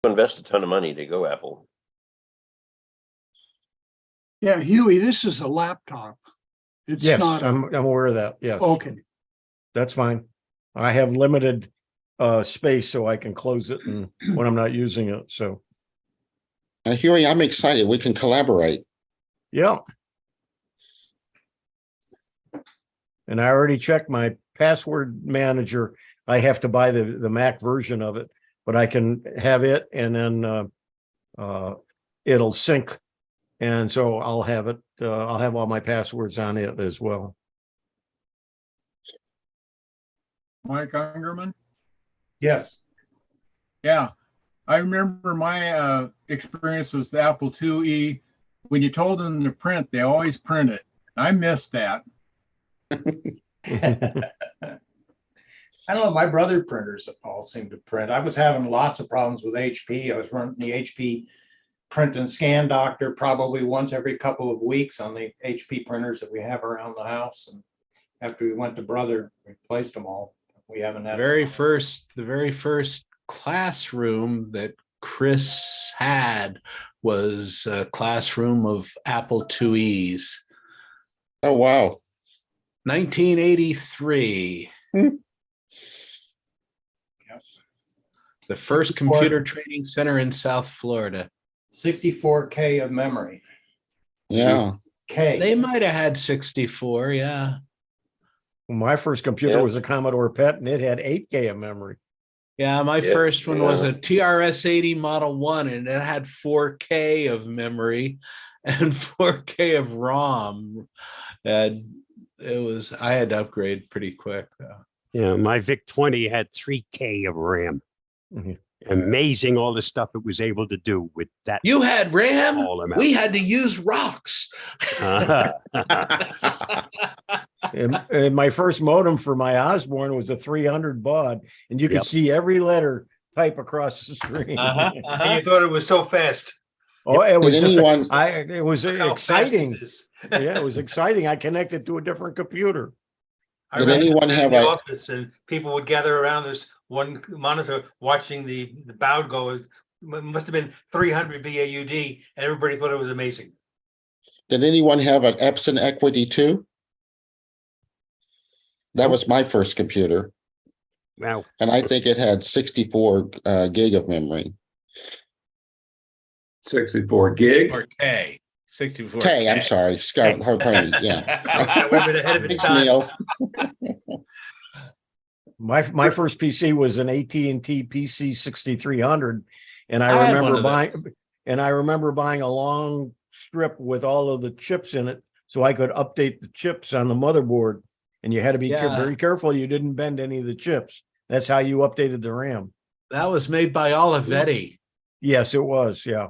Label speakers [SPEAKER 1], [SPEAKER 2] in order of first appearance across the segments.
[SPEAKER 1] invest a ton of money to go Apple.
[SPEAKER 2] Yeah, Hewie, this is a laptop. It's
[SPEAKER 3] Yes,
[SPEAKER 2] not.
[SPEAKER 3] I'm aware of that. Yes.
[SPEAKER 2] Okay.
[SPEAKER 3] That's fine. I have limited space, so I can close it and when I'm not using it. So
[SPEAKER 4] Huey, I'm excited. We can collaborate.
[SPEAKER 3] yeah. And I already checked my password manager. I have to buy the Mac version of it, but I can have it and then it'll sync. And so I'll have it, I'll have all my passwords on it as well.
[SPEAKER 5] Mike Ungerman?
[SPEAKER 6] Yes.
[SPEAKER 5] Yeah, I remember my experience with the Apple IIe. When you told them to print, they always print it. I missed that.
[SPEAKER 6] I don't know. My brother printers all seem to print. I was having lots of problems with HP. I was running the HP print and scan doctor probably once every couple of weeks on the HP printers that we have around the house. And after we went to brother, we replaced them all. We haven't had
[SPEAKER 7] The very first classroom that Chris had was a classroom of Apple IIes.
[SPEAKER 4] Oh, wow.
[SPEAKER 7] 1983.
[SPEAKER 4] Hmm.
[SPEAKER 6] Yep.
[SPEAKER 7] The first computer training center in South Florida.
[SPEAKER 6] 64K of memory.
[SPEAKER 4] Yeah.
[SPEAKER 6] K.
[SPEAKER 7] They might have had 64, yeah.
[SPEAKER 3] My first computer was a Commodore PET and it had 8K of memory.
[SPEAKER 7] Yeah, my
[SPEAKER 1] Yeah,
[SPEAKER 7] first one was
[SPEAKER 1] yeah.
[SPEAKER 7] a TRS-80 Model 1, and it had 4K of memory and 4K of ROM. And I had to upgrade pretty quick, though.
[SPEAKER 8] Yeah, my VIC-20 had 3K of RAM.
[SPEAKER 3] Mhm.
[SPEAKER 8] Amazing all the stuff it was able to do with that.
[SPEAKER 7] You had RAM?
[SPEAKER 8] small amount.
[SPEAKER 7] We had to use rocks.
[SPEAKER 3] And my first modem for my Osborne was a 300 baud, and you could
[SPEAKER 8] Yep.
[SPEAKER 3] see every letter type across the screen.
[SPEAKER 9] And you thought it was so fast.
[SPEAKER 3] Oh, it was
[SPEAKER 4] Did
[SPEAKER 3] just,
[SPEAKER 4] anyone-
[SPEAKER 3] it was
[SPEAKER 9] Look how fast it
[SPEAKER 3] exciting.
[SPEAKER 9] is.
[SPEAKER 3] Yeah, it was exciting. I connected to a different computer.
[SPEAKER 9] I
[SPEAKER 4] Did
[SPEAKER 9] remember
[SPEAKER 4] anyone
[SPEAKER 9] in
[SPEAKER 4] have
[SPEAKER 9] the
[SPEAKER 4] a-
[SPEAKER 9] office and people would gather around this one monitor watching the bound go. It must have been 300 BAUD, and everybody thought it was amazing.
[SPEAKER 4] Did anyone have an Epson Equity 2? That was my first computer,
[SPEAKER 8] Wow.
[SPEAKER 4] and I think it had 64 gig of memory.
[SPEAKER 10] 64 gig.
[SPEAKER 7] Or K. 64.
[SPEAKER 4] K, I'm sorry, Scarlet Harpony, yeah.
[SPEAKER 9] I would have been ahead of its
[SPEAKER 4] Thanks,
[SPEAKER 9] time.
[SPEAKER 4] Neil.
[SPEAKER 3] My first PC was an AT&T PC 6300, and
[SPEAKER 7] I had one
[SPEAKER 3] I
[SPEAKER 7] of
[SPEAKER 3] remember buying a long strip with all of the chips in it, so I could update the chips on the motherboard. And you had to be
[SPEAKER 7] Yeah.
[SPEAKER 3] very careful you didn't bend any of the chips. That's how you updated the RAM.
[SPEAKER 7] That was made by Olivetti.
[SPEAKER 3] Yes, it was. Yeah.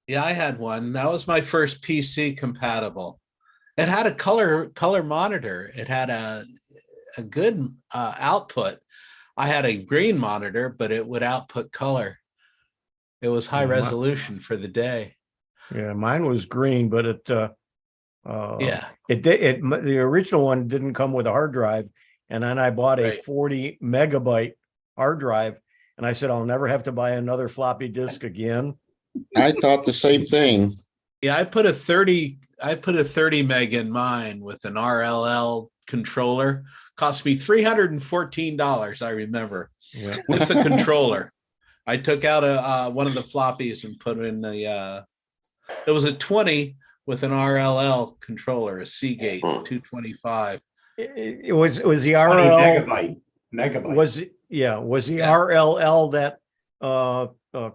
[SPEAKER 7] Yeah, I had one. That was my first PC compatible. It had a color monitor. It had a good output. I had a green monitor, but it would output color. It was high resolution for the day.
[SPEAKER 3] Yeah, mine was green, but
[SPEAKER 7] Yeah.
[SPEAKER 3] the original one didn't come with a hard drive, and then I bought a
[SPEAKER 7] Right.
[SPEAKER 3] 40 megabyte hard drive, and I said I'll never have to buy another floppy disk again.
[SPEAKER 4] I thought the same thing.
[SPEAKER 7] Yeah, I put a 30 meg in mine with an RLL controller. Cost me $314, I remember,
[SPEAKER 3] Yeah.
[SPEAKER 7] with the controller. I took out one of the floppies and put in it was a 20 with an RLL controller, a Seagate 225.
[SPEAKER 3] It was the
[SPEAKER 6] 20
[SPEAKER 3] RLL
[SPEAKER 6] megabyte.
[SPEAKER 3] was the
[SPEAKER 7] Yeah.
[SPEAKER 3] RLL that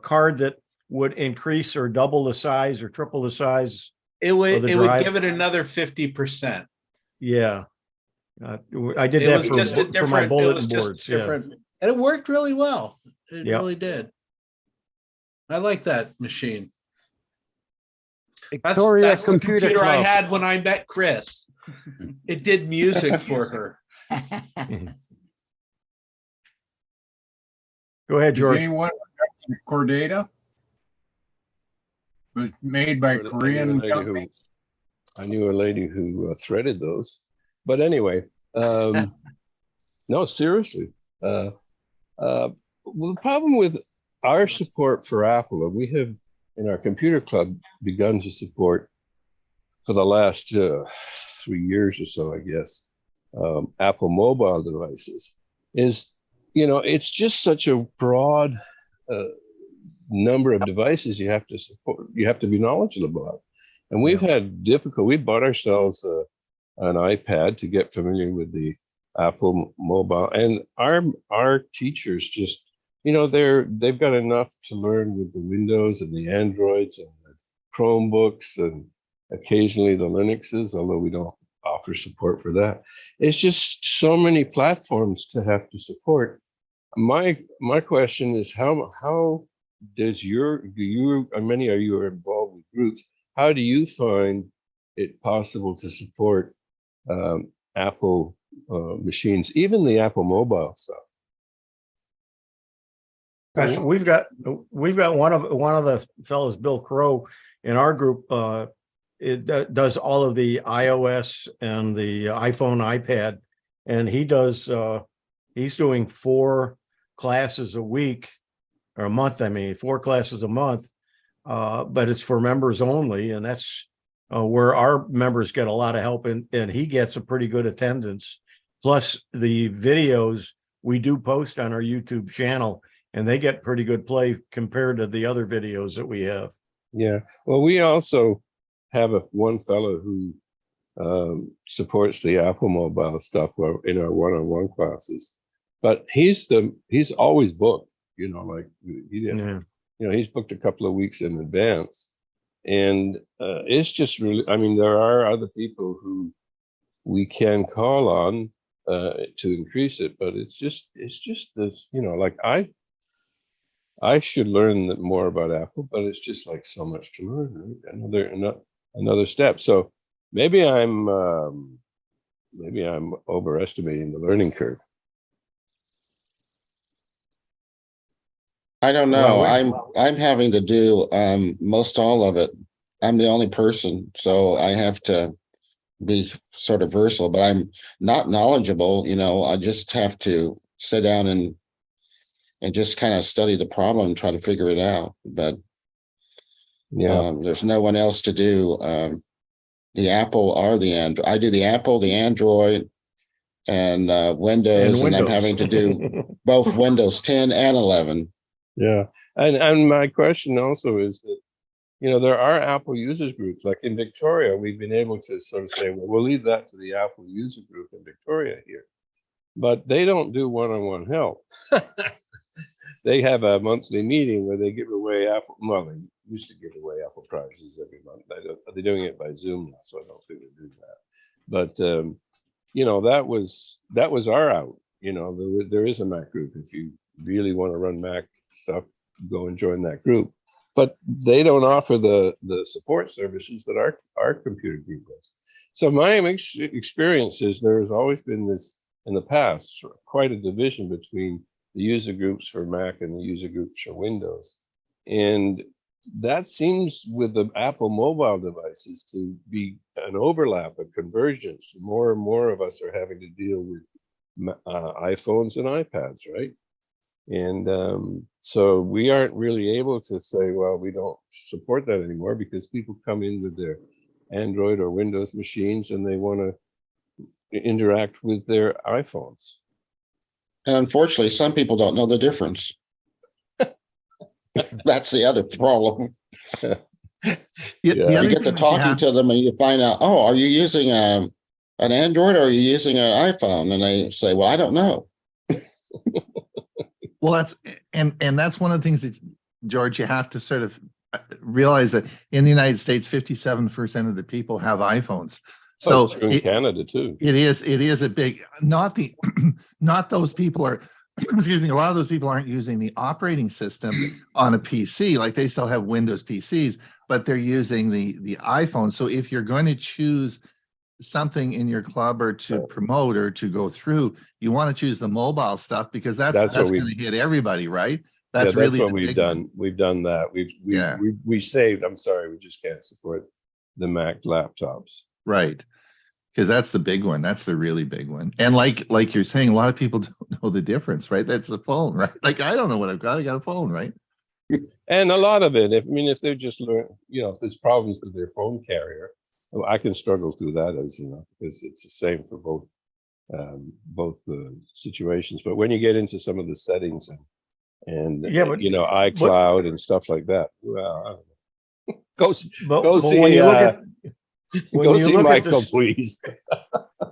[SPEAKER 3] card that would increase or double the size or triple the size?
[SPEAKER 7] It would
[SPEAKER 3] the drive?
[SPEAKER 7] give it another 50%.
[SPEAKER 3] Yeah. I did
[SPEAKER 7] It
[SPEAKER 3] that
[SPEAKER 7] was just a
[SPEAKER 3] for my
[SPEAKER 7] different- it was
[SPEAKER 3] bulletin
[SPEAKER 7] just
[SPEAKER 3] boards. Yeah.
[SPEAKER 7] different, and it worked really well. It
[SPEAKER 3] Yeah.
[SPEAKER 7] really did. I like that machine.
[SPEAKER 8] Victoria
[SPEAKER 7] That's the
[SPEAKER 8] Computer
[SPEAKER 7] computer I
[SPEAKER 8] Club.
[SPEAKER 7] had when I met Chris. It did music for her.
[SPEAKER 3] Go ahead,
[SPEAKER 5] Does
[SPEAKER 3] George.
[SPEAKER 5] anyone have Cordata? It was made by Korean company.
[SPEAKER 10] I knew a lady who threaded those. But anyway, no, seriously. Well, the problem with our support for Apple, and we have in our computer club begun to support for the last 3 years or so, I guess, Apple mobile devices, is, it's just such a broad number of devices you have to support, you have to be knowledgeable about. And we've had we bought ourselves an iPad to get familiar with the Apple mobile, and our teachers just, they've got enough to learn with the Windows and the Androids and the Chromebooks and occasionally the Linuxes, although we don't offer support for that. It's just so many platforms to have to support. My question is, how does many of you are involved with groups, how do you find it possible to support Apple machines, even the Apple mobile stuff?
[SPEAKER 3] Gosh, we've got one of the fellows, Bill Crow, in our group. It does all of the iOS and the iPhone, iPad, and he's doing 4 classes a week or a month. 4 classes a month, but it's for members only, and that's where our members get a lot of help, and he gets a pretty good attendance. Plus the videos we do post on our YouTube channel, and they get pretty good play compared to the other videos that we have.
[SPEAKER 10] Yeah, well, we also have one fellow who supports the Apple mobile stuff in our one-on-one classes, but he's always booked. He's booked a couple of weeks in advance, and it's just really. There are other people who we can call on to increase it, but it's just this. I should learn more about Apple, but it's just like so much to learn. Right? Another step. So maybe I'm overestimating the learning curve.
[SPEAKER 4] I don't know. I'm having to do most all of it. I'm the only person, so I have to be sort of versatile, but I'm not knowledgeable. I just have to sit down and just kind of study the problem and try to figure it out. But there's no one else to do the Apple or the Android. I do the Apple, the Android, and Windows, and I'm having to do both Windows 10 and 11.
[SPEAKER 10] Yeah, and my question also is that, there are Apple users groups, like in Victoria, we've been able to sort of say, well, we'll leave that to the Apple user group in Victoria here, but they don't do one-on-one help. They have a monthly meeting where they give away Apple. Well, they used to give away Apple prizes every month. They're doing it by Zoom now, so I don't think they do that. But that was our out. There is a Mac group. If you really want to run Mac stuff, go and join that group. But they don't offer the support services that our computer group does. So my experience is there has always been this in the past, quite a division between the user groups for Mac and the user groups for Windows. And that seems with the Apple mobile devices to be an overlap, a convergence. More and more of us are having to deal with iPhones and iPads, right? And so we aren't really able to say, well, we don't support that anymore, because people come in with their Android or Windows machines and they want to interact with their iPhones.
[SPEAKER 4] And unfortunately, some people don't know the difference. That's the other problem. You get to talking to them and you find out, oh, are you using an Android or are you using an iPhone? And they say, well, I don't know.
[SPEAKER 11] Well, that's one of the things that, George, you have to sort of realize that in the United States, 57% of the people have iPhones. So
[SPEAKER 10] it's true in Canada too.
[SPEAKER 11] It is a big, not those people are, excuse me, a lot of those people aren't using the operating system on a PC, like they still have Windows PCs, but they're using the iPhone. So if you're going to choose something in your club or to promote or to go through, you want to choose the mobile stuff, because that's going to hit everybody, right? That's really
[SPEAKER 10] what we've done. We've done that. We saved. I'm sorry, we just can't support the Mac laptops.
[SPEAKER 11] Right. Because that's the big one. That's the really big one. And like you're saying, a lot of people don't know the difference, right? That's a phone, right? Like, I don't know what I've got. I got a phone, right?
[SPEAKER 10] And a lot of it, if they're just if there's problems with their phone carrier, well, I can struggle through that, as you know, because it's the same for both situations. But when you get into some of the settings and
[SPEAKER 3] Yeah, but
[SPEAKER 10] iCloud and stuff like that, well, I don't know.
[SPEAKER 3] but
[SPEAKER 10] go see
[SPEAKER 3] when you look at
[SPEAKER 10] go see Michael, please.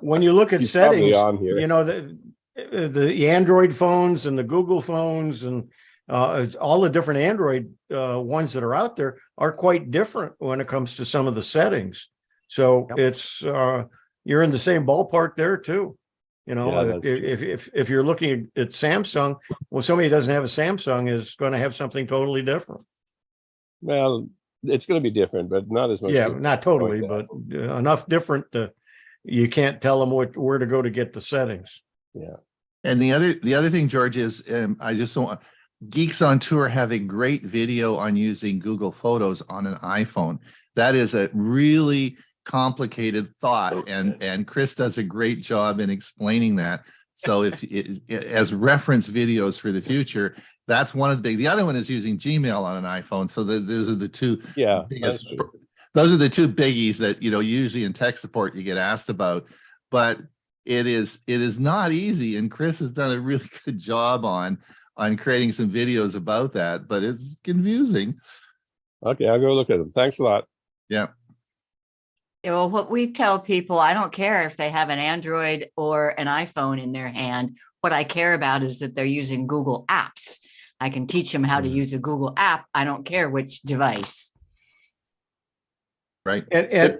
[SPEAKER 3] When you look at
[SPEAKER 10] He's probably
[SPEAKER 3] settings,
[SPEAKER 10] on here.
[SPEAKER 3] the Android phones and the Google phones and all the different Android ones that are out there are quite different when it comes to some of the settings. So it's you're in the same ballpark there too. If you're looking at Samsung, well, somebody who doesn't have a Samsung is going to have something totally different.
[SPEAKER 10] Well, it's going to be different, but not as much.
[SPEAKER 3] Yeah, not totally, but enough different that you can't tell them where to go to get the settings.
[SPEAKER 10] Yeah.
[SPEAKER 11] And the other thing, George, is I just want Geeks on Tour have a great video on using Google Photos on an iPhone. That is a really complicated thought, and Chris does a great job in explaining that. So as reference videos for the future, that's one of the big. The other one is using Gmail on an iPhone. So those are the two.
[SPEAKER 10] Yeah,
[SPEAKER 11] biggest, those are the two biggies that usually in tech support you get asked about. But it is not easy, and Chris has done a really good job on creating some videos about that. But it's confusing.
[SPEAKER 10] Okay, I'll go look at them. Thanks a lot.
[SPEAKER 11] Yeah.
[SPEAKER 12] Yeah, well, what we tell people, I don't care if they have an Android or an iPhone in their hand. What I care about is that they're using Google Apps. I can teach them how to use a Google app. I don't care which device.
[SPEAKER 11] Right.
[SPEAKER 3] And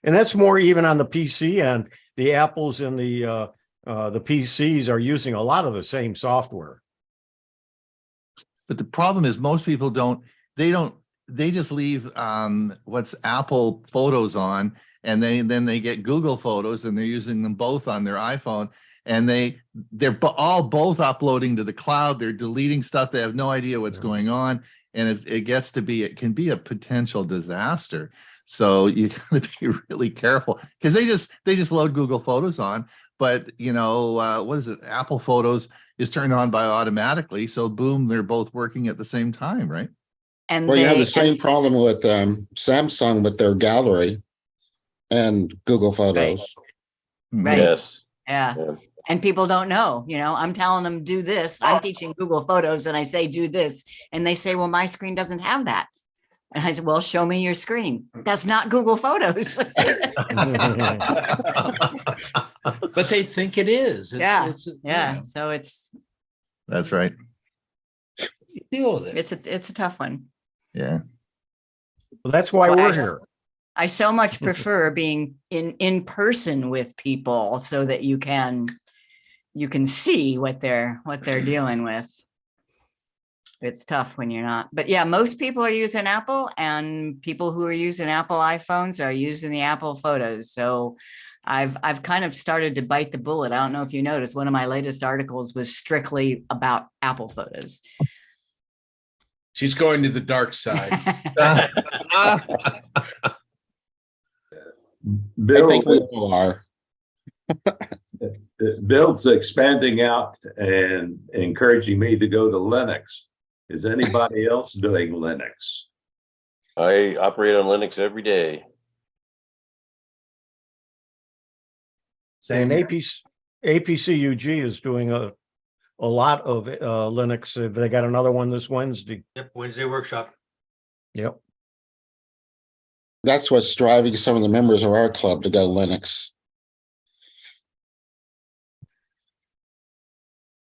[SPEAKER 3] that's more even on the PC end. The Apples and the PCs are using a lot of the same software.
[SPEAKER 11] But the problem is most people they just leave what's Apple Photos on, and then they get Google Photos, and they're using them both on their iPhone, and they're both uploading to the cloud. They're deleting stuff. They have no idea what's going on, and it can be a potential disaster. So you got to be really careful, because they just load Google Photos on, but what is it? Apple Photos is turned on by automatically, so boom, they're both working at the same time, right?
[SPEAKER 12] And
[SPEAKER 4] Well, you have the same problem with Samsung with their gallery and Google Photos.
[SPEAKER 12] Right.
[SPEAKER 1] Yes.
[SPEAKER 12] Yeah. And people don't know, I'm telling them do this. I'm teaching Google Photos and I say, do this. And they say, well, my screen doesn't have that. And I said, well, show me your screen. That's not Google Photos.
[SPEAKER 7] But they think it is.
[SPEAKER 12] Yeah. So
[SPEAKER 11] That's right.
[SPEAKER 7] Deal with it.
[SPEAKER 12] It's a tough one.
[SPEAKER 11] Yeah.
[SPEAKER 3] Well, that's why we're here.
[SPEAKER 12] I so much prefer being in person with people so that you can see what they're dealing with. It's tough when you're not. But yeah, most people are using Apple, and people who are using Apple iPhones are using the Apple Photos. So I've kind of started to bite the bullet. I don't know if you noticed, one of my latest articles was strictly about Apple Photos.
[SPEAKER 7] She's going to the dark side.
[SPEAKER 4] I think we all are.
[SPEAKER 13] Bill's expanding out and encouraging me to go to Linux. Is anybody else doing Linux?
[SPEAKER 1] I operate on Linux every day.
[SPEAKER 3] And APCUG is doing a lot of Linux. They got another one this Wednesday.
[SPEAKER 9] Yep, Wednesday workshop.
[SPEAKER 3] Yep.
[SPEAKER 4] That's what's driving some of the members of our club to go Linux.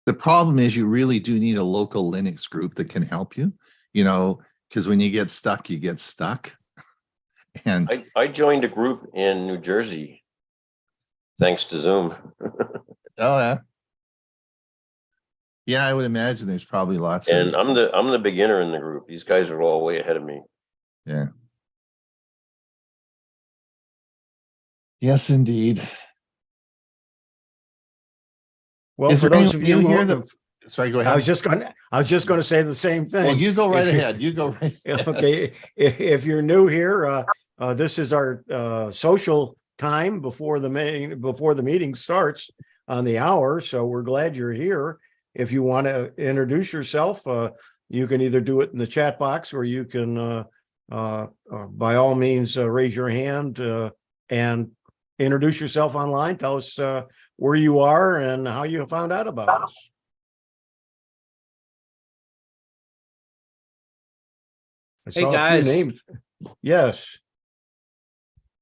[SPEAKER 11] The problem is you really do need a local Linux group that can help you, because when you get stuck, you get stuck. And
[SPEAKER 1] I joined a group in New Jersey, thanks to Zoom.
[SPEAKER 11] Oh yeah. Yeah, I would imagine there's probably lots of.
[SPEAKER 1] And I'm the beginner in the group. These guys are all way ahead of me.
[SPEAKER 11] Yeah. Yes, indeed.
[SPEAKER 3] Well,
[SPEAKER 11] Is
[SPEAKER 3] for
[SPEAKER 11] there
[SPEAKER 3] those of you
[SPEAKER 11] here
[SPEAKER 3] who
[SPEAKER 11] that? Sorry, go ahead.
[SPEAKER 3] I was just going to say the same thing.
[SPEAKER 11] Well, you go right
[SPEAKER 3] If you-
[SPEAKER 11] ahead. You go right.
[SPEAKER 3] Okay, if you're new here, this is our social time before the meeting starts on the hour. So we're glad you're here. If you want to introduce yourself, you can either do it in the chat box or you can, by all means, raise your hand and introduce yourself online. Tell us where you are and how you found out about us. I
[SPEAKER 7] Hey,
[SPEAKER 3] saw a few
[SPEAKER 7] guys.
[SPEAKER 3] names. Yes.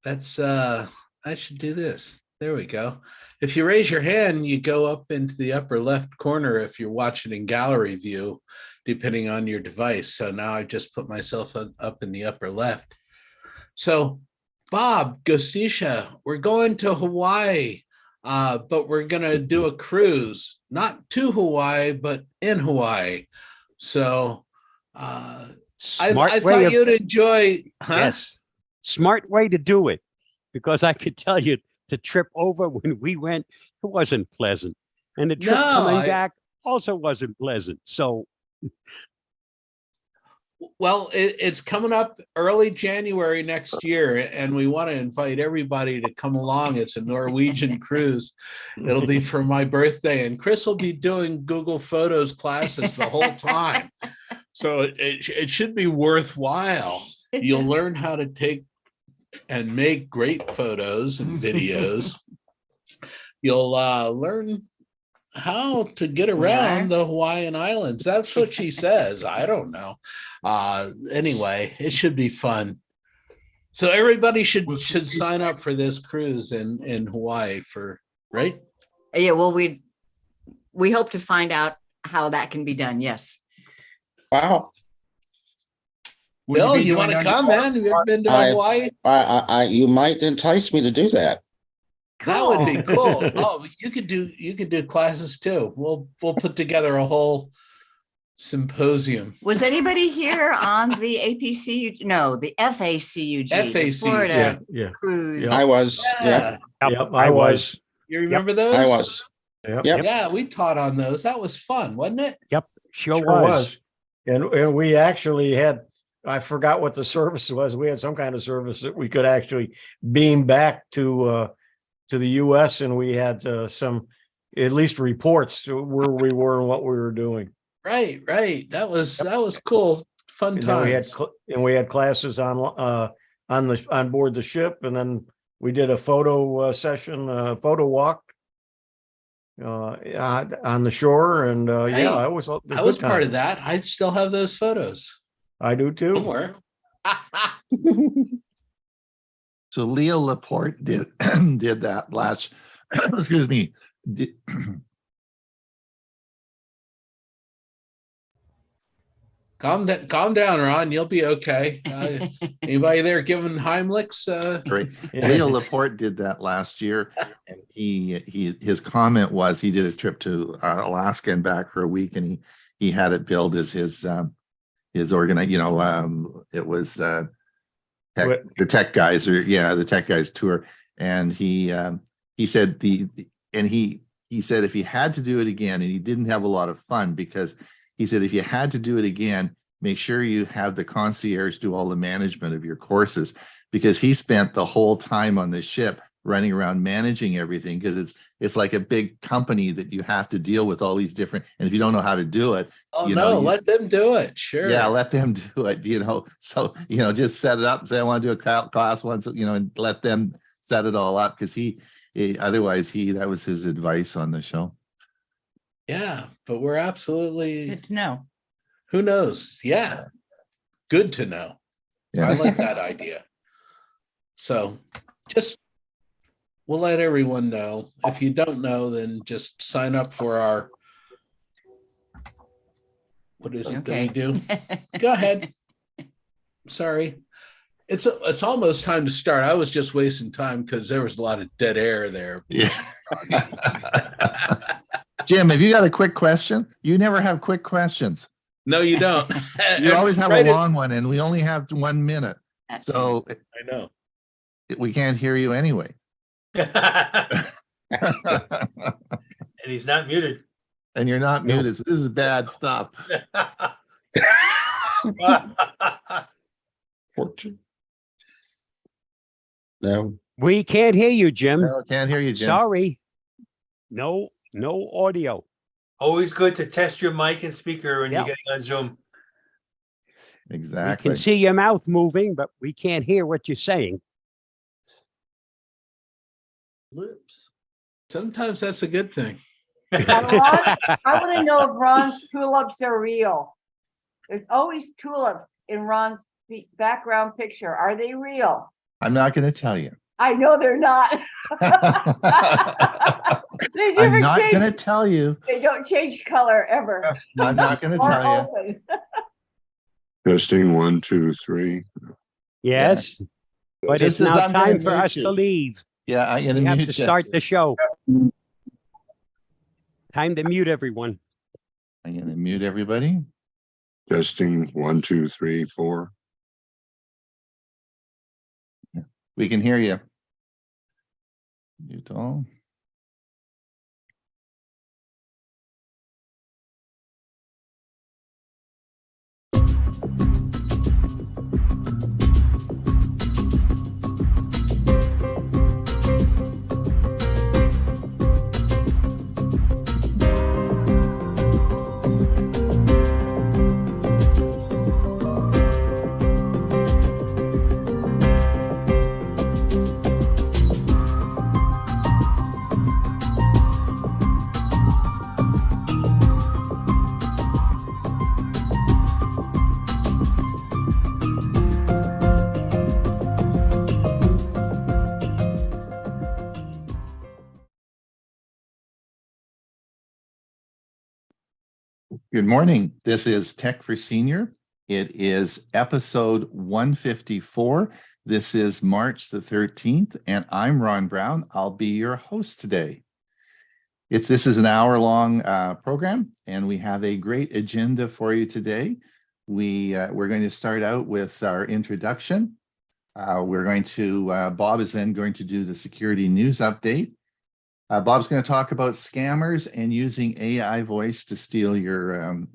[SPEAKER 7] That's I should do this. There we go. If you raise your hand, you go up into the upper left corner if you're watching in gallery view, depending on your device. So now I just put myself up in the upper left. So Bob, Gostisha, we're going to Hawaii, but we're gonna do a cruise, not to Hawaii, but in Hawaii. So I thought you'd enjoy, huh?
[SPEAKER 8] Yes, smart way to do it, because I could tell you the trip over when we went, it wasn't pleasant, and the trip coming back also wasn't pleasant. So,
[SPEAKER 7] well, it's coming up early January next year, and we want to invite everybody to come along. It's a Norwegian cruise. It'll be for my birthday, and Chris will be doing Google Photos classes the whole time. So it should be worthwhile. You'll learn how to take and make great photos and videos. You'll learn how to get around the Hawaiian Islands. That's what she says. I don't know. Anyway, it should be fun. So everybody should sign up for this cruise in Hawaii right?
[SPEAKER 12] Yeah, well, we hope to find out how that can be done. Yes.
[SPEAKER 4] Wow.
[SPEAKER 7] Bill, you want to come, man? Have you ever been to Hawaii?
[SPEAKER 4] You might entice me to do that.
[SPEAKER 7] That would be cool. Oh, you could do classes too. We'll put together a whole symposium.
[SPEAKER 12] Was anybody here on the APCUG? No, the FACUG.
[SPEAKER 7] FACUG,
[SPEAKER 12] Florida
[SPEAKER 3] yeah.
[SPEAKER 12] cruise.
[SPEAKER 4] I was. Yeah.
[SPEAKER 3] Yep, I was.
[SPEAKER 7] You remember those?
[SPEAKER 4] I was.
[SPEAKER 3] Yep.
[SPEAKER 7] Yeah, we taught on those. That was fun, wasn't it?
[SPEAKER 8] yep, sure
[SPEAKER 3] Sure
[SPEAKER 8] was.
[SPEAKER 3] And we actually had, I forgot what the service was. We had some kind of service that we could actually beam back to the US, and we had some, at least reports to where we were and what we were doing.
[SPEAKER 7] Right. That was cool. Fun
[SPEAKER 3] And then
[SPEAKER 7] times.
[SPEAKER 3] we had classes on board the ship, and then we did a photo session, photo walk on the shore, and yeah, I was
[SPEAKER 7] part of that. I still have those photos.
[SPEAKER 3] I do too.
[SPEAKER 7] Somewhere.
[SPEAKER 11] So Leo Laporte did that last, excuse me.
[SPEAKER 7] Calm down, Ron. You'll be okay. Anybody there giving Heimlichs?
[SPEAKER 11] Great. Leo Laporte did that last year, and his comment was he did a trip to Alaska and back for a week, and he had it billed as his organize. It was the tech guys, the tech guys tour, and he said he said if he had to do it again, and he didn't have a lot of fun, because he said, if you had to do it again, make sure you have the concierge do all the management of your courses, because he spent the whole time on the ship running around managing everything, because it's like a big company that you have to deal with all these different, and if you don't know how to do it,
[SPEAKER 7] let them do it. Sure.
[SPEAKER 11] Yeah, let them do it, so, just set it up and say, I want to do a class once, and let them set it all up, because otherwise that was his advice on the show.
[SPEAKER 7] Yeah, but we're absolutely
[SPEAKER 12] Good to know.
[SPEAKER 7] Who knows? Yeah. Good to know.
[SPEAKER 11] Yeah.
[SPEAKER 7] I like that idea. So we'll let everyone know. If you don't know, then just sign up for our, what is it that we do? Go ahead. Sorry. It's almost time to start. I was just wasting time because there was a lot of dead air there.
[SPEAKER 11] Yeah. Jim, have you got a quick question? You never have quick questions.
[SPEAKER 7] No, you don't.
[SPEAKER 11] You always have a long one, and we only have 1 minute. So
[SPEAKER 7] I know.
[SPEAKER 11] We can't hear you anyway.
[SPEAKER 9] And he's not muted.
[SPEAKER 11] And you're not muted. So this is bad stuff.
[SPEAKER 4] Fortune. No.
[SPEAKER 8] We can't hear you, Jim.
[SPEAKER 11] No, can't hear you, Jim.
[SPEAKER 8] Sorry. No audio.
[SPEAKER 9] Always good to test your mic and speaker when you're getting on Zoom.
[SPEAKER 8] We
[SPEAKER 11] Exactly.
[SPEAKER 8] can see your mouth moving, but we can't hear what you're saying.
[SPEAKER 7] Lips. Sometimes that's a good thing.
[SPEAKER 14] I want to know if Ron's tulips are real. There's always tulips in Ron's background picture. Are they real?
[SPEAKER 11] I'm not going to tell you.
[SPEAKER 14] I know they're not. They
[SPEAKER 11] I'm
[SPEAKER 14] never
[SPEAKER 11] not
[SPEAKER 14] change.
[SPEAKER 11] going to tell you.
[SPEAKER 14] They don't change color ever.
[SPEAKER 11] I'm not going to
[SPEAKER 14] Or
[SPEAKER 11] tell you.
[SPEAKER 14] open.
[SPEAKER 15] Testing 1, 2, 3.
[SPEAKER 8] Yes, but
[SPEAKER 11] Just
[SPEAKER 8] it's
[SPEAKER 11] as
[SPEAKER 8] now
[SPEAKER 11] I'm gonna
[SPEAKER 8] time for
[SPEAKER 11] mute
[SPEAKER 8] us
[SPEAKER 11] you.
[SPEAKER 8] to leave.
[SPEAKER 11] Yeah, I'm going
[SPEAKER 8] We
[SPEAKER 11] to
[SPEAKER 8] have
[SPEAKER 11] mute
[SPEAKER 8] to
[SPEAKER 11] you.
[SPEAKER 8] start the show. Time to mute everyone.
[SPEAKER 11] I'm going to mute everybody.
[SPEAKER 15] Testing 1, 2, 3, 4.
[SPEAKER 11] We can hear you. Mute all. Good morning. This is Tech for Senior. It is episode 154. This is March the 13th, and I'm Ron Brown. I'll be your host today. This is an hour-long program, and we have a great agenda for you today. We're going to start out with our introduction. Bob is then going to do the security news update. Bob's going to talk about scammers and using AI voice to steal your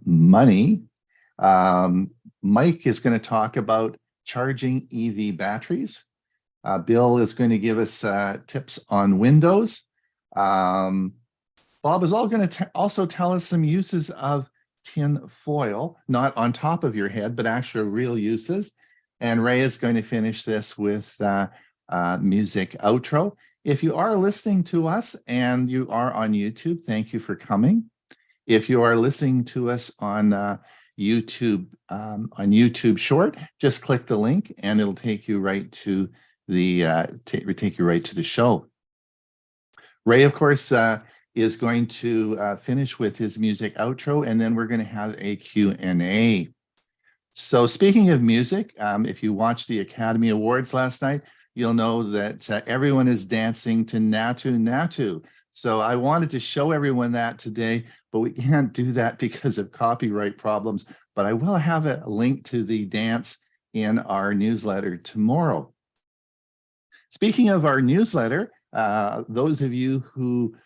[SPEAKER 11] money. Mike is going to talk about charging EV batteries. Bill is going to give us tips on Windows. Bob is going to also tell us some uses of tin foil, not on top of your head, but actual real uses. And Ray is going to finish this with music outro. If you are listening to us and you are on YouTube, thank you for coming. If you are listening to us on YouTube Short, just click the link and it'll take you right to the show. Ray, of course, is going to finish with his music outro, and then we're going to have a Q&A. So speaking of music, if you watched the Academy Awards last night, you'll know that everyone is dancing to Natu Natu. So I wanted to show everyone that today, but we can't do that because of copyright problems. But I will have a link to the dance in our newsletter tomorrow. Speaking of our newsletter, those of you who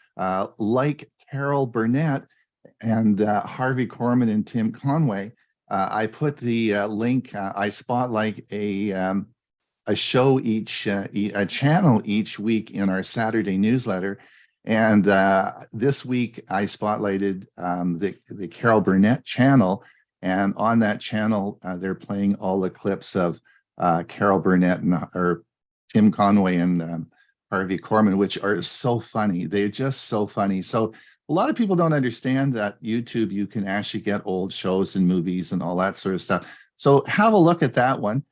[SPEAKER 11] like Carol Burnett and Harvey Korman and Tim Conway, I put the link. I spotlight a show a channel each week in our Saturday newsletter. And this week I spotlighted the Carol Burnett channel. And on that channel, they're playing all the clips of Carol Burnett or Tim Conway and Harvey Korman, which are so funny. They're just so funny. So a lot of people don't understand that YouTube, you can actually get old shows and movies and all that sort of stuff. So have a look at that one.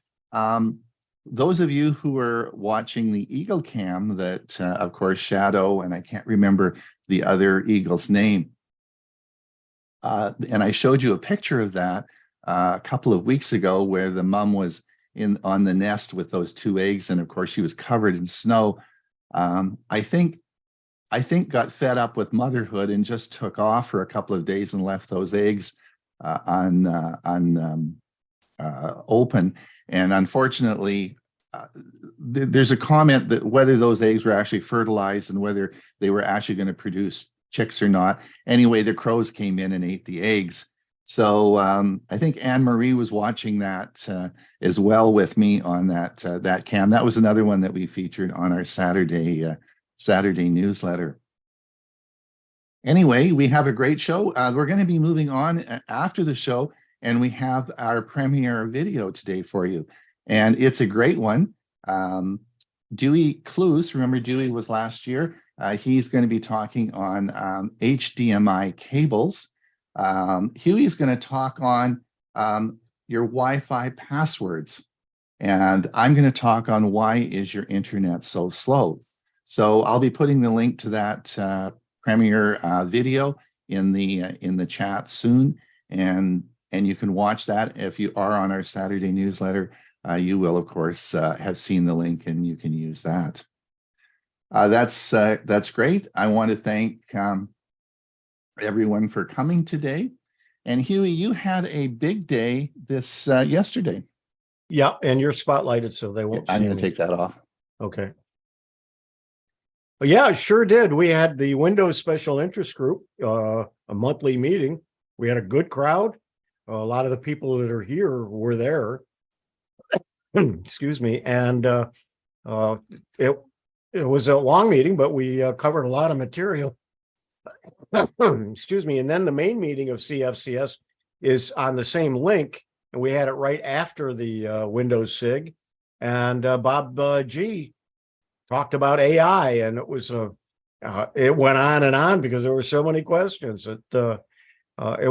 [SPEAKER 11] Those of you who are watching the Eagle Cam that, of course, Shadow, and I can't remember the other eagle's name. And I showed you a picture of that a couple of weeks ago where the mom was on the nest with those 2 eggs. And of course, she was covered in snow. I think got fed up with motherhood and just took off for a couple of days and left those eggs open. And unfortunately, there's a comment that whether those eggs were actually fertilized and whether they were actually going to produce chicks or not. Anyway, the crows came in and ate the eggs. So I think Anne Marie was watching that as well with me on that cam. That was another one that we featured on our Saturday newsletter. Anyway, we have a great show. We're going to be moving on after the show, and we have our premiere video today for you. And it's a great one. Dewey Clues, remember Dewey was last year. He's going to be talking on HDMI cables. Hewie's going to talk on your Wi-Fi passwords. And I'm going to talk on why is your internet so slow. So I'll be putting the link to that premiere video in the chat soon, and you can watch that. If you are on our Saturday newsletter, you will of course have seen the link, and you can use that. That's great. I want to thank everyone for coming today. And Hewie, you had a big day this yesterday.
[SPEAKER 3] Yeah, and you're spotlighted, so they won't.
[SPEAKER 11] I'm
[SPEAKER 3] see
[SPEAKER 11] going to
[SPEAKER 3] me.
[SPEAKER 11] take that off.
[SPEAKER 3] Okay. Well, yeah, sure did. We had the Windows Special Interest Group, a monthly meeting. We had a good crowd. A lot of the people that are here were there. Excuse me. And it was a long meeting, but we covered a lot of material. Excuse me. And then the main meeting of CFCS is on the same link, and we had it right after the Windows SIG. And Bob G talked about AI, and it was it went on and on because there were so many questions. It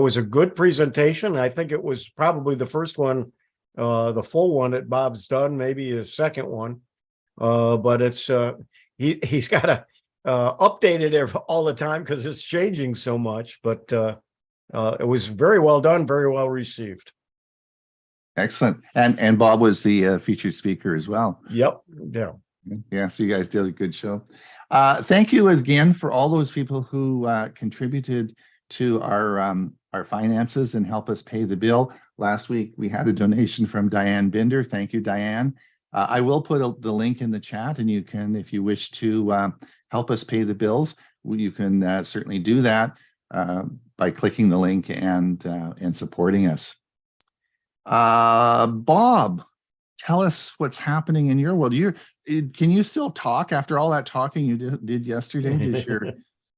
[SPEAKER 3] was a good presentation. I think it was probably the first one, the full one that Bob's done, maybe a second one. But it's he's got to update it all the time because it's changing so much. But it was very well done, very well received.
[SPEAKER 11] Excellent. And Bob was the featured speaker as well.
[SPEAKER 3] Yep. Yeah.
[SPEAKER 11] Yeah, so you guys did a good show. Thank you again for all those people who contributed to our finances and help us pay the bill. Last week, we had a donation from Diane Binder. Thank you, Diane. I will put the link in the chat, and you can, if you wish to help us pay the bills, you can certainly do that by clicking the link and supporting us. Bob, tell us what's happening in your world. Can you still talk after all that talking you did yesterday?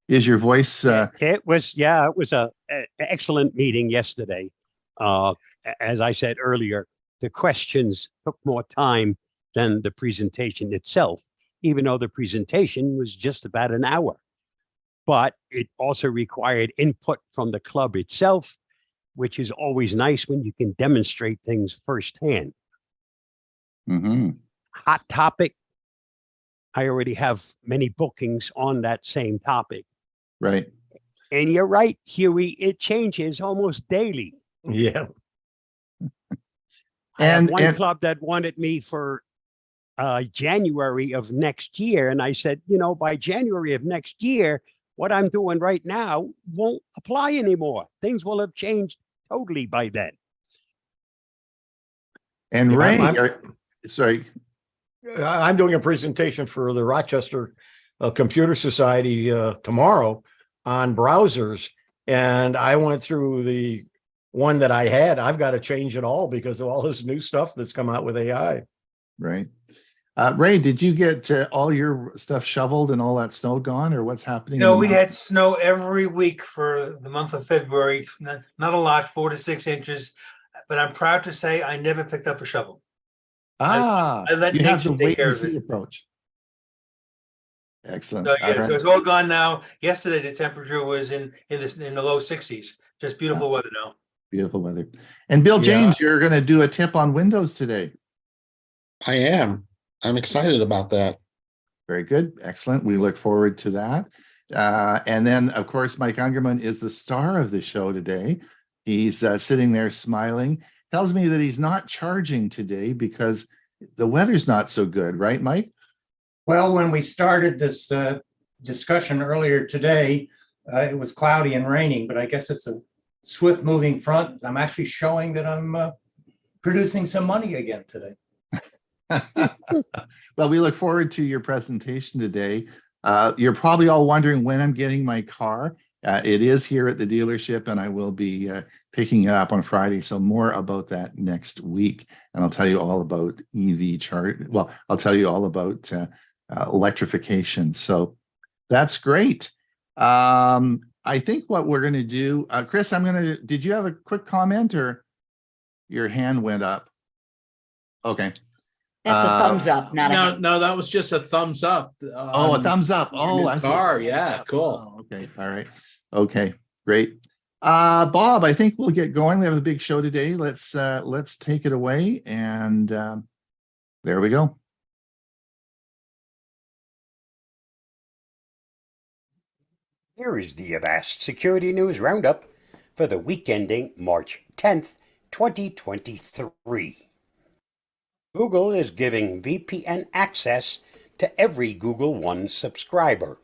[SPEAKER 11] Is your voice?
[SPEAKER 8] It was a excellent meeting yesterday. As I said earlier, the questions took more time than the presentation itself, even though the presentation was just about an hour. But it also required input from the club itself, which is always nice when you can demonstrate things firsthand.
[SPEAKER 11] Mm-hmm.
[SPEAKER 8] Hot topic. I already have many bookings on that same topic.
[SPEAKER 11] Right.
[SPEAKER 8] And you're right, Hewie, it changes almost daily.
[SPEAKER 3] Yeah.
[SPEAKER 8] I have one club that wanted me for January of next year. And I said, by January of next year, what I'm doing right now won't apply anymore. Things will have changed totally by then.
[SPEAKER 11] And Ray, sorry.
[SPEAKER 3] I'm doing a presentation for the Rochester Computer Society tomorrow on browsers. And I went through the one that I had. I've got to change it all because of all this new stuff that's come out with AI.
[SPEAKER 11] Right. Ray, did you get all your stuff shoveled and all that snow gone, or what's happening?
[SPEAKER 9] No, we had snow every week for the month of February. Not a lot, 4 to 6 inches. But I'm proud to say I never picked up a shovel. I let
[SPEAKER 11] you have the
[SPEAKER 9] nature take
[SPEAKER 11] wait
[SPEAKER 9] care
[SPEAKER 11] and
[SPEAKER 9] of it.
[SPEAKER 11] see approach. Excellent.
[SPEAKER 9] So, yeah, so it's all gone now. Yesterday the temperature was in the low 60s. Just beautiful weather now.
[SPEAKER 11] Beautiful weather. And Bill James, you're going to do a tip on Windows today.
[SPEAKER 4] I am. I'm excited about that.
[SPEAKER 11] Very good. Excellent. We look forward to that. And then, of course, Mike Ungerman is the star of the show today. He's sitting there smiling. Tells me that he's not charging today because the weather's not so good, right, Mike?
[SPEAKER 6] Well, when we started this discussion earlier today, it was cloudy and raining, but I guess it's a swift moving front. I'm actually showing that I'm producing some money again today.
[SPEAKER 11] Well, we look forward to your presentation today. You're probably all wondering when I'm getting my car. It is here at the dealership, and I will be picking it up on Friday. So more about that next week. And I'll tell you all about EV charge. Well, I'll tell you all about electrification. So that's great. I I think what we're going to do, Chris, did you have a quick comment or your hand went up? Okay.
[SPEAKER 12] That's a thumbs up, not a
[SPEAKER 7] No,
[SPEAKER 12] hand.
[SPEAKER 7] no, that was just a thumbs up.
[SPEAKER 11] Oh, a thumbs up. Oh, I thought-
[SPEAKER 7] Car, yeah, cool.
[SPEAKER 11] Oh, okay, all right. Okay, great. Bob, I think we'll get going. We have a big show today. Let's take it away, and there we go.
[SPEAKER 8] Here is the Avast Security News Roundup for the week ending March 10th, 2023. Google is giving VPN access to every Google One subscriber.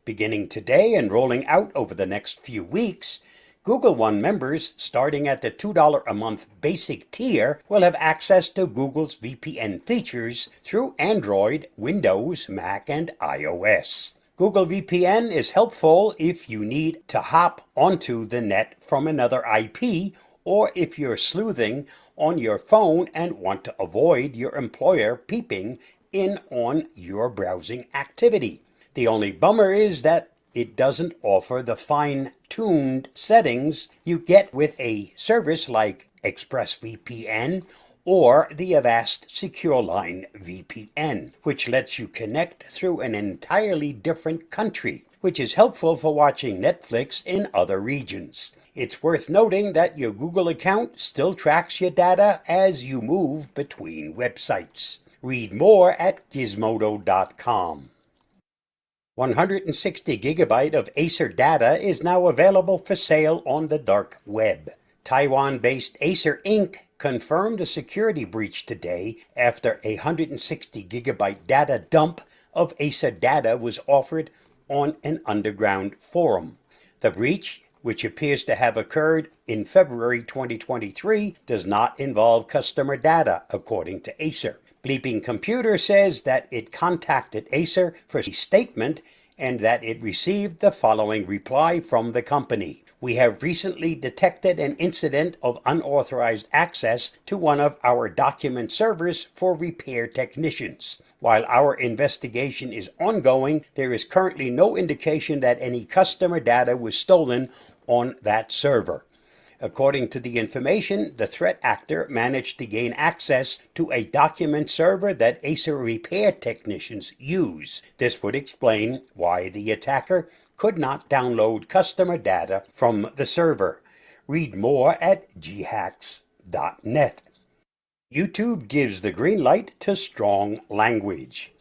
[SPEAKER 8] Beginning today and rolling out over the next few weeks, Google One members starting at the $2 a month basic tier will have access to Google's VPN features through Android, Windows, Mac, and iOS. Google VPN is helpful if you need to hop onto the net from another IP or if you're sleuthing on your phone and want to avoid your employer peeping in on your browsing activity. The only bummer is that it doesn't offer the fine-tuned settings you get with a service like ExpressVPN or the Avast Secure Line VPN, which lets you connect through an entirely different country, which is helpful for watching Netflix in other regions. It's worth noting that your Google account still tracks your data as you move between websites. Read more at gizmodo.com. 160 gigabyte of Acer data is now available for sale on the dark web. Taiwan-based Acer Inc. confirmed a security breach today after a 160 gigabyte data dump of Acer data was offered on an underground forum. The breach, which appears to have occurred in February 2023, does not involve customer data, according to Acer. Bleeping Computer says that it contacted Acer for a statement and that it received the following reply from the company. We have recently detected an incident of unauthorized access to one of our document servers for repair technicians. While our investigation is ongoing, there is currently no indication that any customer data was stolen on that server. According to the information, the threat actor managed to gain access to a document server that Acer repair technicians use. This would explain why the attacker could not download customer data from the server. Read more at ghacks.net. YouTube gives the green light to strong language.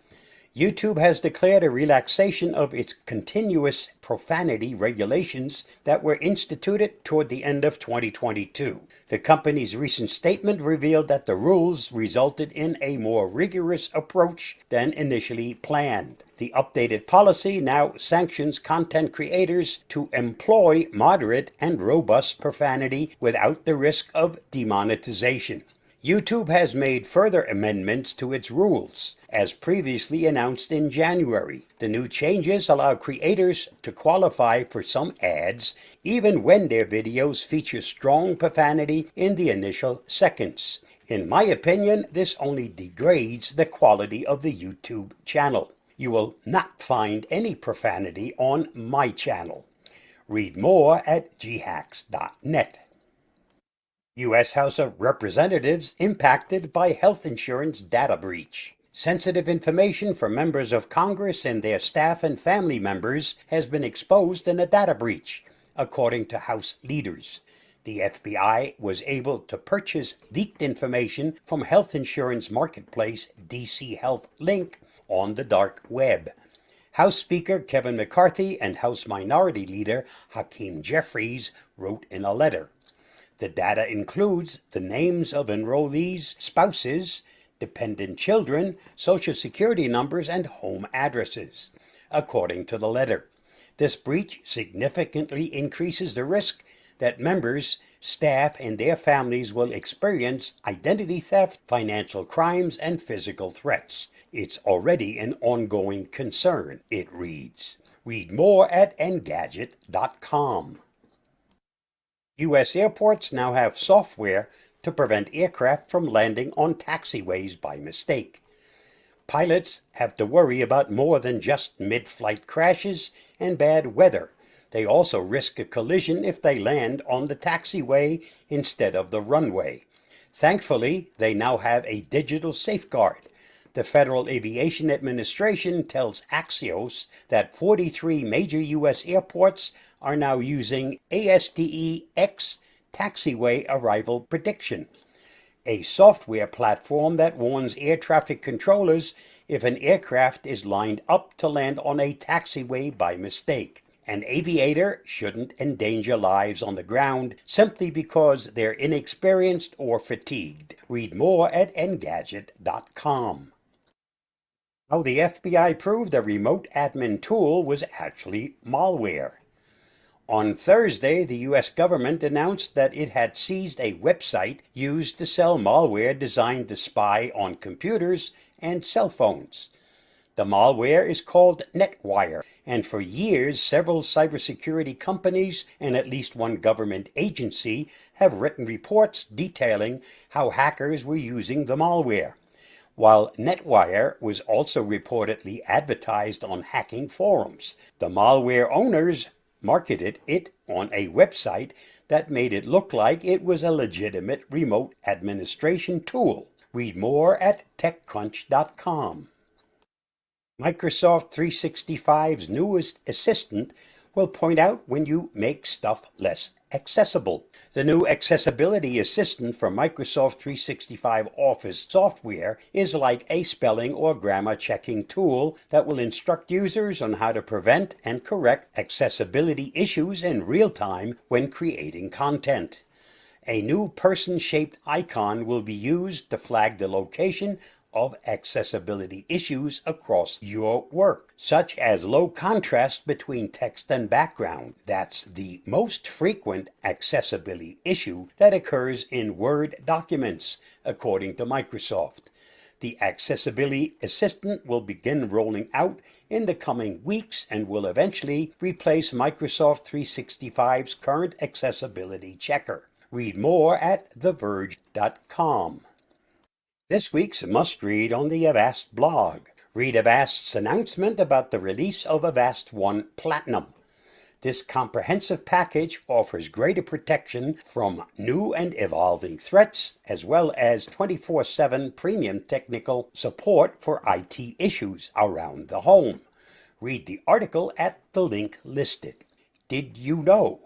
[SPEAKER 8] YouTube has declared a relaxation of its continuous profanity regulations that were instituted toward the end of 2022. The company's recent statement revealed that the rules resulted in a more rigorous approach than initially planned. The updated policy now sanctions content creators to employ moderate and robust profanity without the risk of demonetization. YouTube has made further amendments to its rules, as previously announced in January. The new changes allow creators to qualify for some ads, even when their videos feature strong profanity in the initial seconds. In my opinion, this only degrades the quality of the YouTube channel. You will not find any profanity on my channel. Read more at ghacks.net. U.S. House of Representatives impacted by health insurance data breach. Sensitive information for members of Congress and their staff and family members has been exposed in a data breach, according to House leaders. The FBI was able to purchase leaked information from health insurance marketplace DC Health Link on the dark web. House Speaker Kevin McCarthy and House Minority Leader Hakeem Jeffries wrote in a letter. The data includes the names of enrollees, spouses, dependent children, social security numbers, and home addresses. According to the letter, this breach significantly increases the risk that members, staff, and their families will experience identity theft, financial crimes, and physical threats. It's already an ongoing concern, it reads. Read more at Engadget.com. U.S. airports now have software to prevent aircraft from landing on taxiways by mistake. Pilots have to worry about more than just mid-flight crashes and bad weather. They also risk a collision if they land on the taxiway instead of the runway. Thankfully, they now have a digital safeguard. The Federal Aviation Administration tells Axios that 43 major U.S. airports are now using ASDE-X taxiway arrival prediction, a software platform that warns air traffic controllers if an aircraft is lined up to land on a taxiway by mistake. An aviator shouldn't endanger lives on the ground simply because they're inexperienced or fatigued. Read more at Engadget.com. How the FBI proved a remote admin tool was actually malware. On Thursday, the U.S. government announced that it had seized a website used to sell malware designed to spy on computers and cell phones. The malware is called NetWire, and for years several cybersecurity companies and at least one government agency have written reports detailing how hackers were using the malware. While NetWire was also reportedly advertised on hacking forums, the malware owners marketed it on a website that made it look like it was a legitimate remote administration tool. Read more at TechCrunch.com. Microsoft 365's newest assistant will point out when you make stuff less accessible. The new accessibility assistant for Microsoft 365 Office software is like a spelling or grammar checking tool that will instruct users on how to prevent and correct accessibility issues in real time when creating content. A new person-shaped icon will be used to flag the location of accessibility issues across your work, such as low contrast between text and background. That's the most frequent accessibility issue that occurs in Word documents, according to Microsoft. The Accessibility Assistant will begin rolling out in the coming weeks and will eventually replace Microsoft 365's current accessibility checker. Read more at TheVerge.com. This week's must-read on the Avast blog. Read Avast's announcement about the release of Avast One Platinum. This comprehensive package offers greater protection from new and evolving threats, as well as 24/7 premium technical support for IT issues around the home. Read the article at the link listed. Did you know?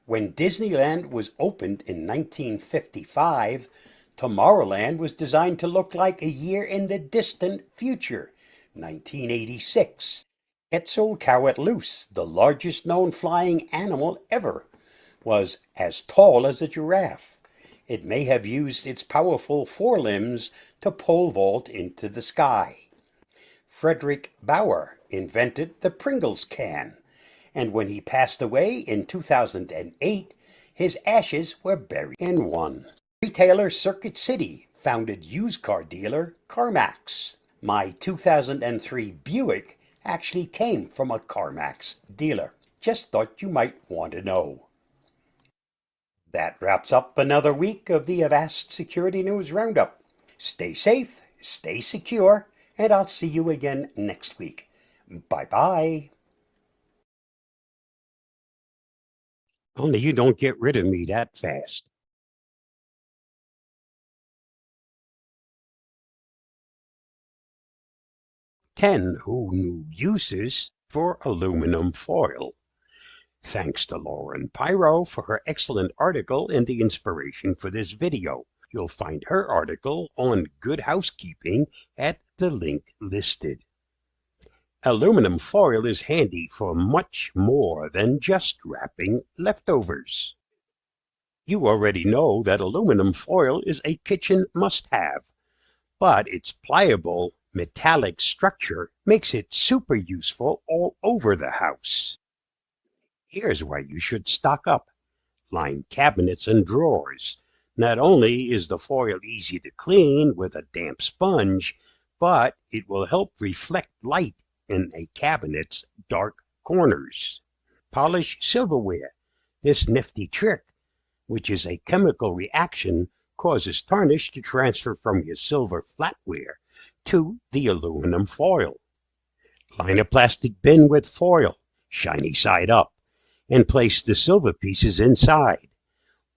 [SPEAKER 8] When Disneyland was opened in 1955, Tomorrowland was designed to look like a year in the distant future, 1986. Quetzalcoatlus, the largest known flying animal ever, was as tall as a giraffe. It may have used its powerful forelimbs to pole vault into the sky. Frederick Bauer invented the Pringles can, and when he passed away in 2008, his ashes were buried in one. Retailer Circuit City founded used car dealer CarMax. My 2003 Buick actually came from a CarMax dealer. Just thought you might want to know. That wraps up another week of the Avast Security News Roundup. Stay safe, stay secure, and I'll see you again next week. Bye-bye. Only you don't get rid of me that fast. 10 who knew uses for aluminum foil. Thanks to Lauren Pyro for her excellent article and the inspiration for this video. You'll find her article on Good Housekeeping at the link listed. Aluminum foil is handy for much more than just wrapping leftovers. You already know that aluminum foil is a kitchen must-have, but its pliable metallic structure makes it super useful all over the house. Here's why you should stock up. Line cabinets and drawers. Not only is the foil easy to clean with a damp sponge, but it will help reflect light in a cabinet's dark corners. Polish silverware. This nifty trick, which is a chemical reaction, causes tarnish to transfer from your silver flatware to the aluminum foil. Line a plastic bin with foil, shiny side up. and place the silver pieces inside.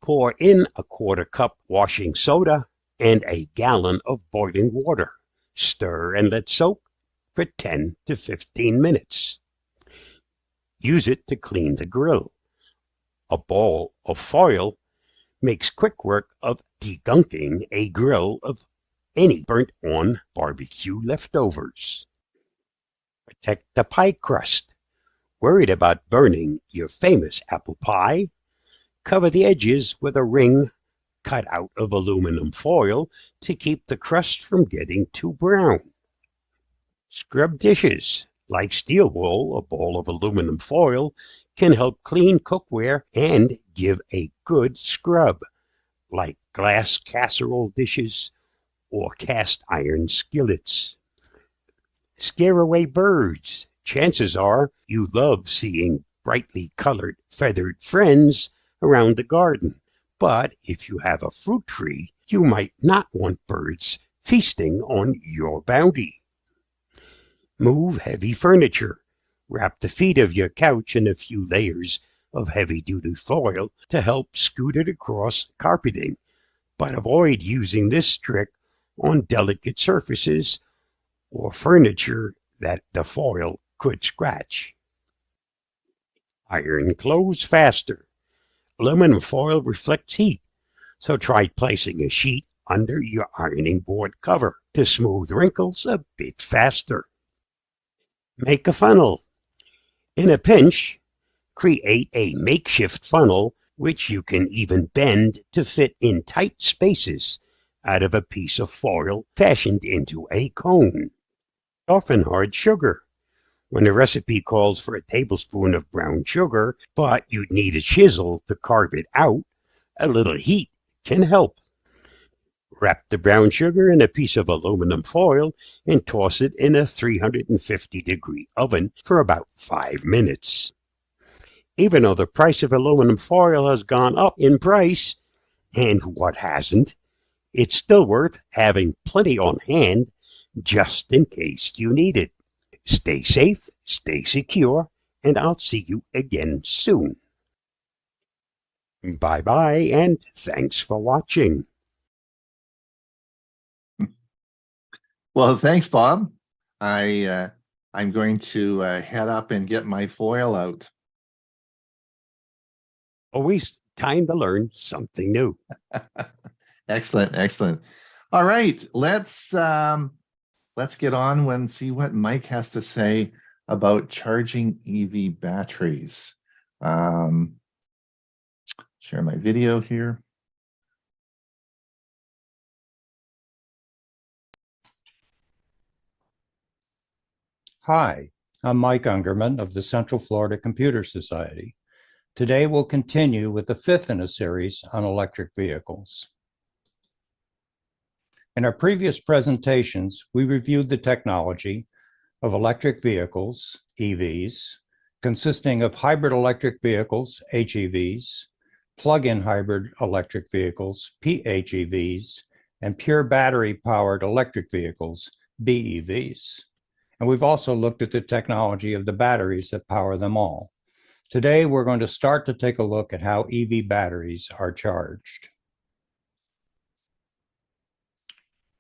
[SPEAKER 8] Pour in a quarter cup washing soda and a gallon of boiling water. Stir and let soak for 10 to 15 minutes. Use it to clean the grill. A ball of foil makes quick work of degunking a grill of any burnt-on barbecue leftovers. Protect the pie crust. Worried about burning your famous apple pie? Cover the edges with a ring cut out of aluminum foil to keep the crust from getting too brown. Scrub dishes. Like steel wool, a ball of aluminum foil can help clean cookware and give a good scrub, like glass casserole dishes or cast iron skillets. Scare away birds. Chances are you love seeing brightly colored feathered friends around the garden. But if you have a fruit tree, you might not want birds feasting on your bounty. Move heavy furniture. Wrap the feet of your couch in a few layers of heavy-duty foil to help scoot it across carpeting, but avoid using this trick on delicate surfaces or furniture that the foil could scratch. Iron clothes faster. Aluminum foil reflects heat, so try placing a sheet under your ironing board cover to smooth wrinkles a bit faster. Make a funnel. In a pinch, create a makeshift funnel which you can even bend to fit in tight spaces out of a piece of foil fashioned into a cone. Soften hard sugar. When the recipe calls for a tablespoon of brown sugar, but you'd need a chisel to carve it out, a little heat can help. Wrap the brown sugar in a piece of aluminum foil and toss it in a 350-degree oven for about 5 minutes. Even though the price of aluminum foil has gone up in price, and what hasn't, it's still worth having plenty on hand just in case you need it. Stay safe, stay secure, and I'll see you again soon. Bye-bye, and thanks for watching.
[SPEAKER 11] Well, thanks, Bob. I'm going to head up and get my foil out.
[SPEAKER 8] Always time to learn something new.
[SPEAKER 11] Excellent, excellent. All right, let's get on and see what Mike has to say about charging EV batteries. Share my video here.
[SPEAKER 16] Hi, I'm Mike Ungerman of the Central Florida Computer Society. Today we'll continue with the fifth in a series on electric vehicles. In our previous presentations, we reviewed the technology of electric vehicles, EVs, consisting of hybrid electric vehicles, HEVs, plug-in hybrid electric vehicles, PHEVs, and pure battery-powered electric vehicles, BEVs. And we've also looked at the technology of the batteries that power them all. Today, we're going to start to take a look at how EV batteries are charged.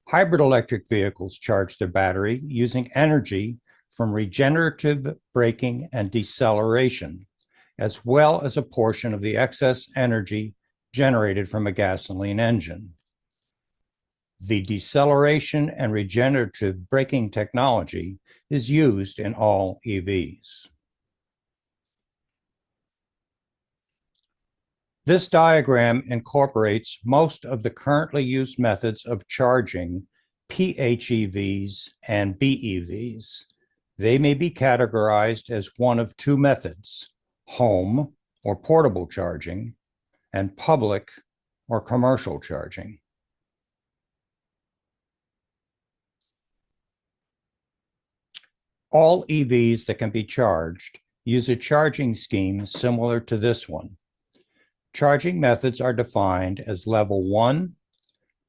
[SPEAKER 16] Hybrid electric vehicles charge their battery using energy from regenerative braking and deceleration, as well as a portion of the excess energy generated from a gasoline engine. The deceleration and regenerative braking technology is used in all EVs. This diagram incorporates most of the currently used methods of charging PHEVs and BEVs. They may be categorized as one of two methods: home or portable charging, and public or commercial charging. All EVs that can be charged use a charging scheme similar to this one. Charging methods are defined as level 1,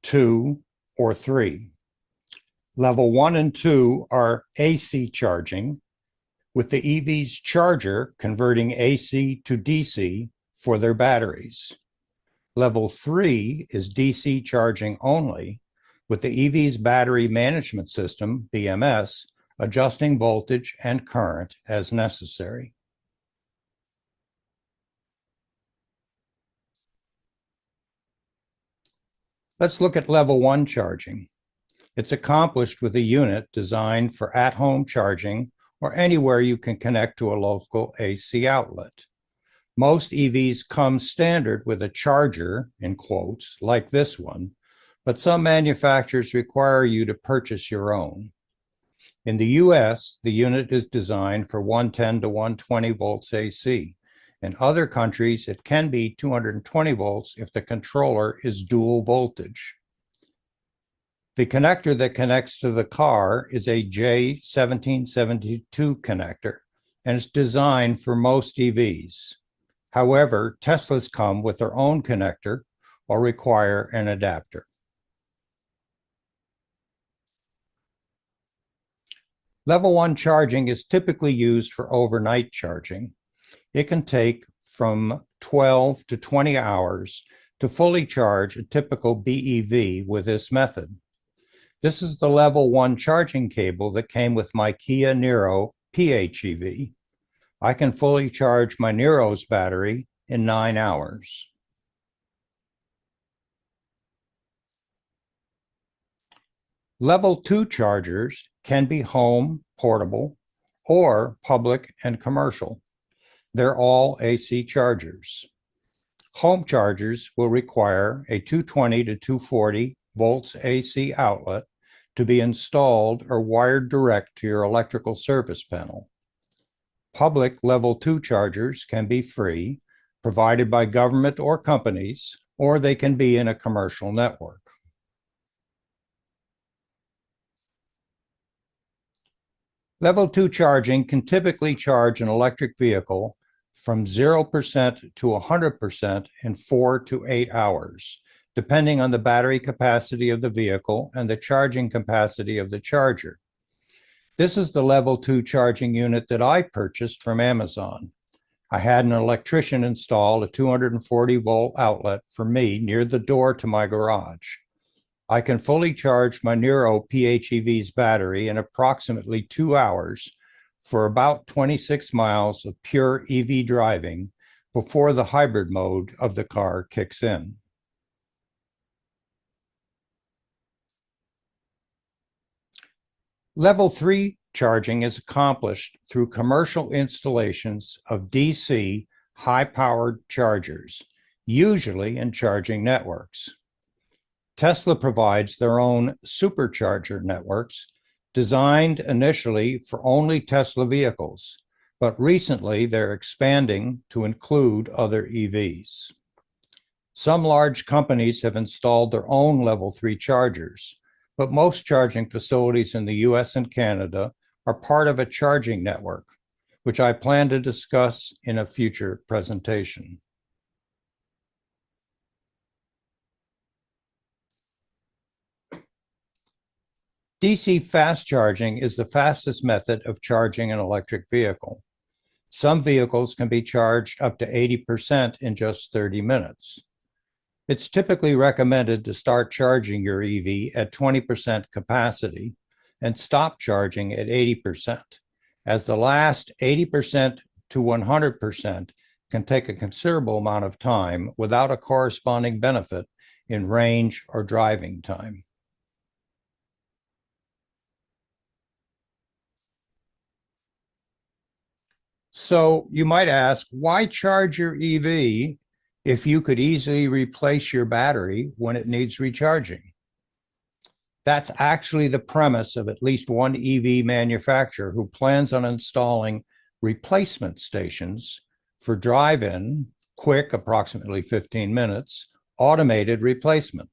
[SPEAKER 16] 2, or 3. Level 1 and 2 are AC charging, with the EV's charger converting AC to DC for their batteries. Level 3 is DC charging only, with the EV's battery management system, BMS, adjusting voltage and current as necessary. Let's look at level 1 charging. It's accomplished with a unit designed for at-home charging or anywhere you can connect to a local AC outlet. Most EVs come standard with a charger, in quotes, like this one, but some manufacturers require you to purchase your own. In the US, the unit is designed for 110 to 120 volts AC. In other countries, it can be 220 volts if the controller is dual voltage. The connector that connects to the car is a J1772 connector, and it's designed for most EVs. However, Teslas come with their own connector or require an adapter. Level 1 charging is typically used for overnight charging. It can take from 12 to 20 hours to fully charge a typical BEV with this method. This is the level 1 charging cable that came with my Kia Niro PHEV. I can fully charge my Niro's battery in 9 hours. Level 2 chargers can be home, portable, or public and commercial. They're all AC chargers. Home chargers will require a 220 to 240 volts AC outlet to be installed or wired direct to your electrical service panel. Public level 2 chargers can be free, provided by government or companies, or they can be in a commercial network. Level 2 charging can typically charge an electric vehicle from 0% to 100% in 4 to 8 hours, depending on the battery capacity of the vehicle and the charging capacity of the charger. This is the level 2 charging unit that I purchased from Amazon. I had an electrician install a 240 volt outlet for me near the door to my garage. I can fully charge my Niro PHEV's battery in approximately 2 hours for about 26 miles of pure EV driving before the hybrid mode of the car kicks in. Level 3 charging is accomplished through commercial installations of DC high-powered chargers, usually in charging networks. Tesla provides their own supercharger networks designed initially for only Tesla vehicles, but recently they're expanding to include other EVs. Some large companies have installed their own level 3 chargers, but most charging facilities in the US and Canada are part of a charging network, which I plan to discuss in a future presentation. DC fast charging is the fastest method of charging an electric vehicle. Some vehicles can be charged up to 80% in just 30 minutes. It's typically recommended to start charging your EV at 20% capacity and stop charging at 80%, as the last 80% to 100% can take a considerable amount of time without a corresponding benefit in range or driving time. So you might ask, why charge your EV if you could easily replace your battery when it needs recharging? That's actually the premise of at least one EV manufacturer who plans on installing replacement stations for drive-in, quick, approximately 15 minutes, automated replacement.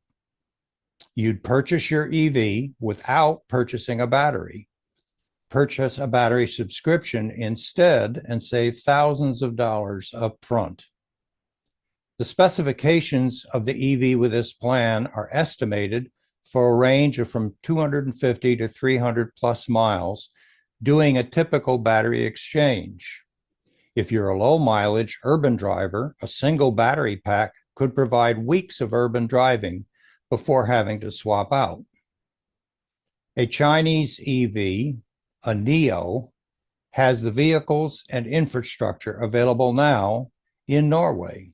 [SPEAKER 16] You'd purchase your EV without purchasing a battery. Purchase a battery subscription instead and save thousands of dollars up front. The specifications of the EV with this plan are estimated for a range of from 250 to 300 plus miles, doing a typical battery exchange. If you're a low mileage urban driver, a single battery pack could provide weeks of urban driving before having to swap out. A Chinese EV, a NIO, has the vehicles and infrastructure available now in Norway.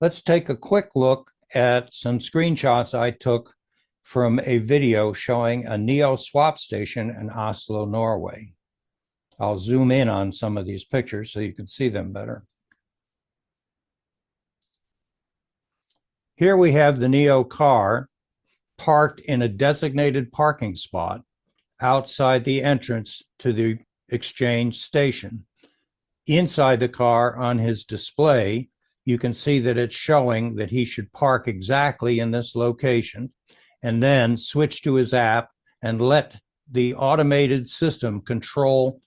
[SPEAKER 16] Let's take a quick look at some screenshots I took from a video showing a NIO swap station in Oslo, Norway. I'll zoom in on some of these pictures so you can see them better. Here we have the NIO car parked in a designated parking spot outside the entrance to the exchange station. Inside the car on his display, you can see that it's showing that he should park exactly in this location and then switch to his app and let the automated system control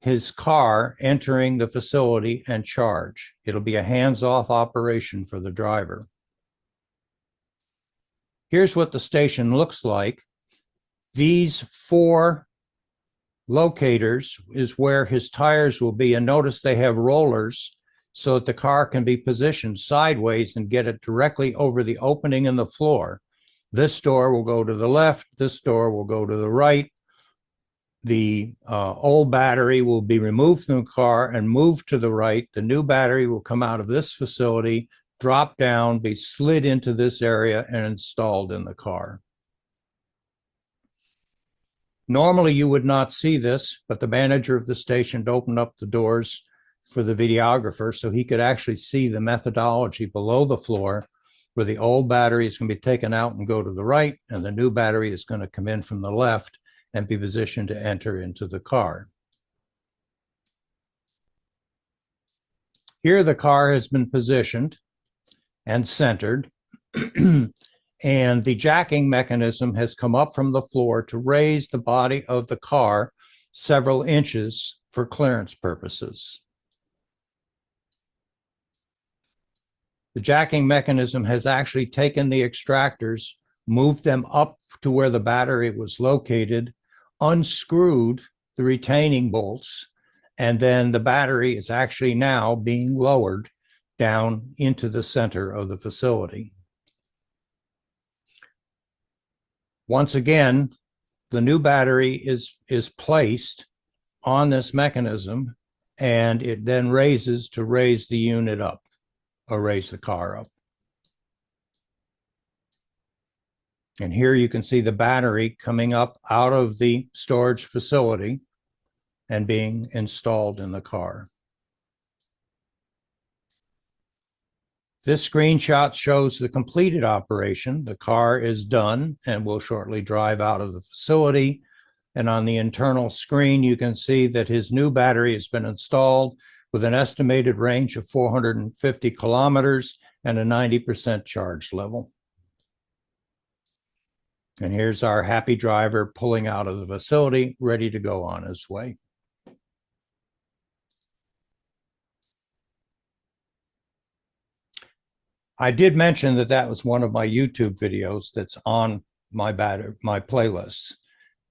[SPEAKER 16] his car entering the facility and charge. It'll be a hands-off operation for the driver. Here's what the station looks like. These 4 locators is where his tires will be, and notice they have rollers so that the car can be positioned sideways and get it directly over the opening in the floor. This door will go to the left, this door will go to the right. The old battery will be removed from the car and moved to the right. The new battery will come out of this facility, drop down, be slid into this area and installed in the car. Normally you would not see this, but the manager of the station opened up the doors for the videographer so he could actually see the methodology below the floor, where the old battery is going to be taken out and go to the right, and the new battery is going to come in from the left and be positioned to enter into the car. Here the car has been positioned and centered, and the jacking mechanism has come up from the floor to raise the body of the car several inches for clearance purposes. The jacking mechanism has actually taken the extractors, moved them up to where the battery was located, unscrewed the retaining bolts, and then the battery is actually now being lowered down into the center of the facility. Once again, the new battery is placed on this mechanism, and it then raises to raise the unit up or raise the car up. And here you can see the battery coming up out of the storage facility and being installed in the car. This screenshot shows the completed operation. The car is done and will shortly drive out of the facility. And on the internal screen, you can see that his new battery has been installed with an estimated range of 450 kilometers and a 90% charge level. And here's our happy driver pulling out of the facility, ready to go on his way. I did mention that that was one of my YouTube videos that's on my playlists.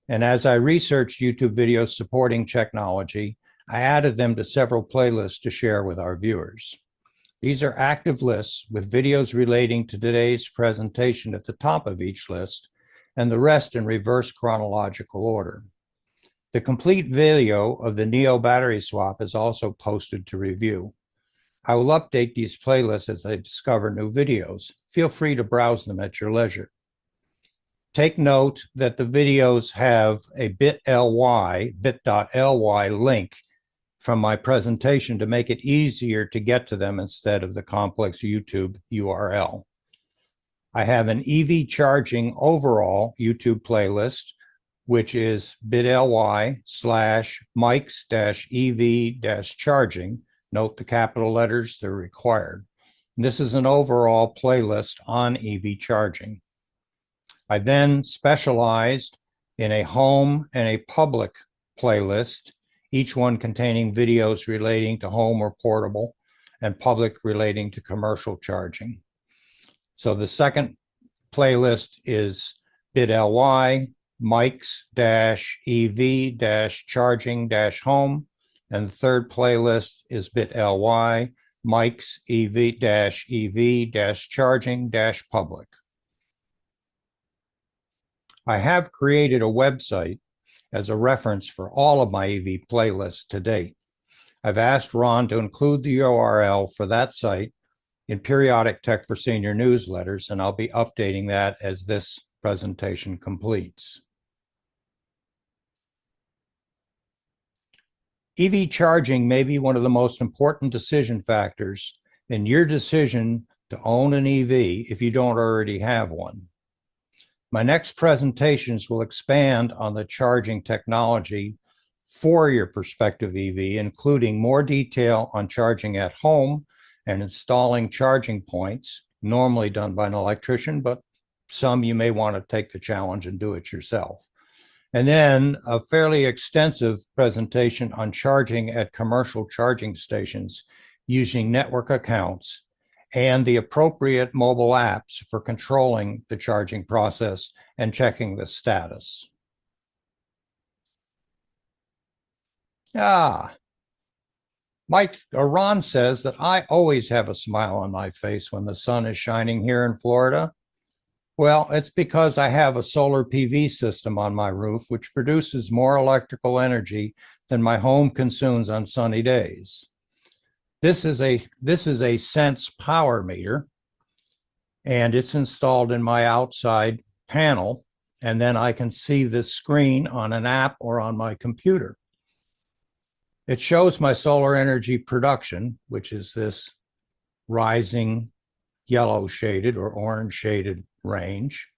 [SPEAKER 16] And as I researched YouTube videos supporting technology, I added them to several playlists to share with our viewers. These are active lists with videos relating to today's presentation at the top of each list, and the rest in reverse chronological order. The complete video of the NIO battery swap is also posted to review. I will update these playlists as I discover new videos. Feel free to browse them at your leisure. Take note that the videos have a bit.ly link from my presentation to make it easier to get to them instead of the complex YouTube URL. I have an EV charging overall YouTube playlist, which is bit.ly/Mike's-EV-charging. Note the capital letters, they're required. And this is an overall playlist on EV charging. I then specialized in a home and a public playlist, each one containing videos relating to home or portable, and public relating to commercial charging. So the second playlist is bit.ly, Mike's-EV-charging-home. And the third playlist is bit.ly Mike's EV-charging-public. I have created a website as a reference for all of my EV playlists to date. I've asked Ron to include the URL for that site in periodic Tech for Senior newsletters, and I'll be updating that as this presentation completes. EV charging may be one of the most important decision factors in your decision to own an EV if you don't already have one. My next presentations will expand on the charging technology for your prospective EV, including more detail on charging at home and installing charging points, normally done by an electrician, but some you may want to take the challenge and do it yourself. And then a fairly extensive presentation on charging at commercial charging stations using network accounts and the appropriate mobile apps for controlling the charging process and checking the status. Ron says that I always have a smile on my face when the sun is shining here in Florida. Well, it's because I have a solar PV system on my roof, which produces more electrical energy than my home consumes on sunny days. This is a Sense power meter, and it's installed in my outside panel, and then I can see the screen on an app or on my computer. It shows my solar energy production, which is this rising yellow shaded or orange shaded range.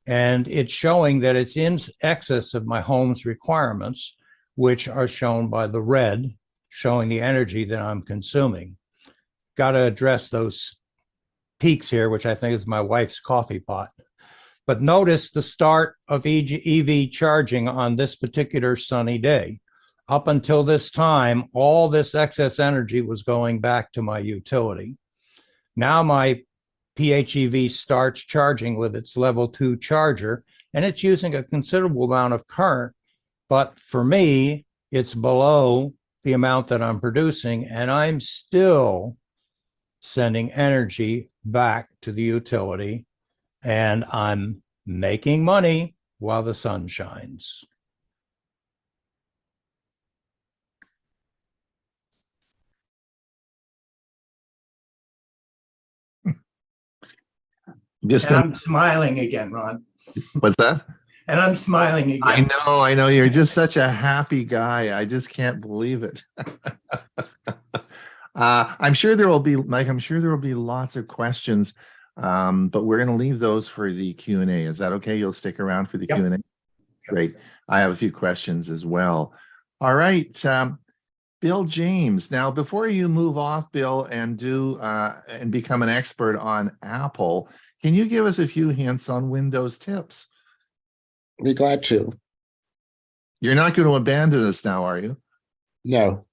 [SPEAKER 16] And it's showing that it's in excess of my home's requirements, which are shown by the red, showing the energy that I'm consuming. Got to address those peaks here, which I think is my wife's coffee pot. But notice the start of EV charging on this particular sunny day. Up until this time, all this excess energy was going back to my utility. Now my PHEV starts charging with its level 2 charger, and it's using a considerable amount of current, but for me, it's below the amount that I'm producing, and I'm still sending energy back to the utility, and I'm making money while the sun shines.
[SPEAKER 11] Just
[SPEAKER 6] I'm smiling again, Ron.
[SPEAKER 11] What's that?
[SPEAKER 6] And I'm smiling again.
[SPEAKER 11] I know. You're just such a happy guy. I just can't believe it. I'm sure there will be, Mike, I'm sure there will be lots of questions, but we're going to leave those for the Q&A. Is that okay? You'll stick around for the Q&A? Great. I have a few questions as well. All right. Bill James. Now, before you move off, Bill, and become an expert on Apple, can you give us a few hints on Windows tips?
[SPEAKER 4] Be glad to.
[SPEAKER 11] You're not going to abandon us now, are you?
[SPEAKER 4] No.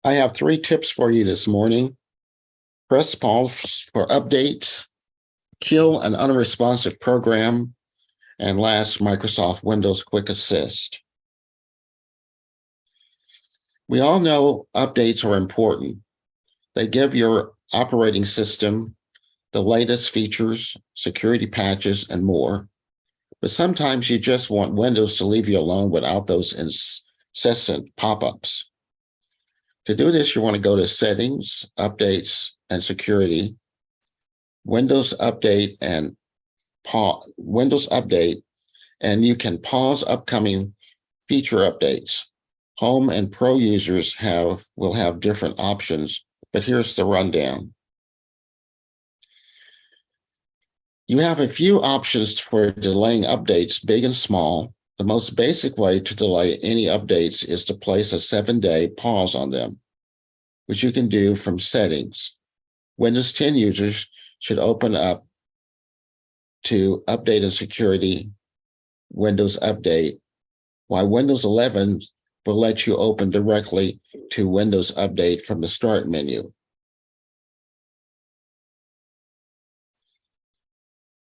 [SPEAKER 4] I have 3 tips for you this morning. Press pause for updates, kill an unresponsive program, and last, Microsoft Windows Quick Assist. We all know updates are important. They give your operating system the latest features, security patches, and more. But sometimes you just want Windows to leave you alone without those incessant pop-ups. To do this, you want to go to Settings, Updates, and Security, Windows Update, and and you can pause upcoming feature updates. Home and Pro users will have different options, but here's the rundown. You have a few options for delaying updates, big and small. The most basic way to delay any updates is to place a 7-day pause on them, which you can do from settings. Windows 10 users should open up to Update and Security, Windows Update, while Windows 11 will let you open directly to Windows Update from the Start menu.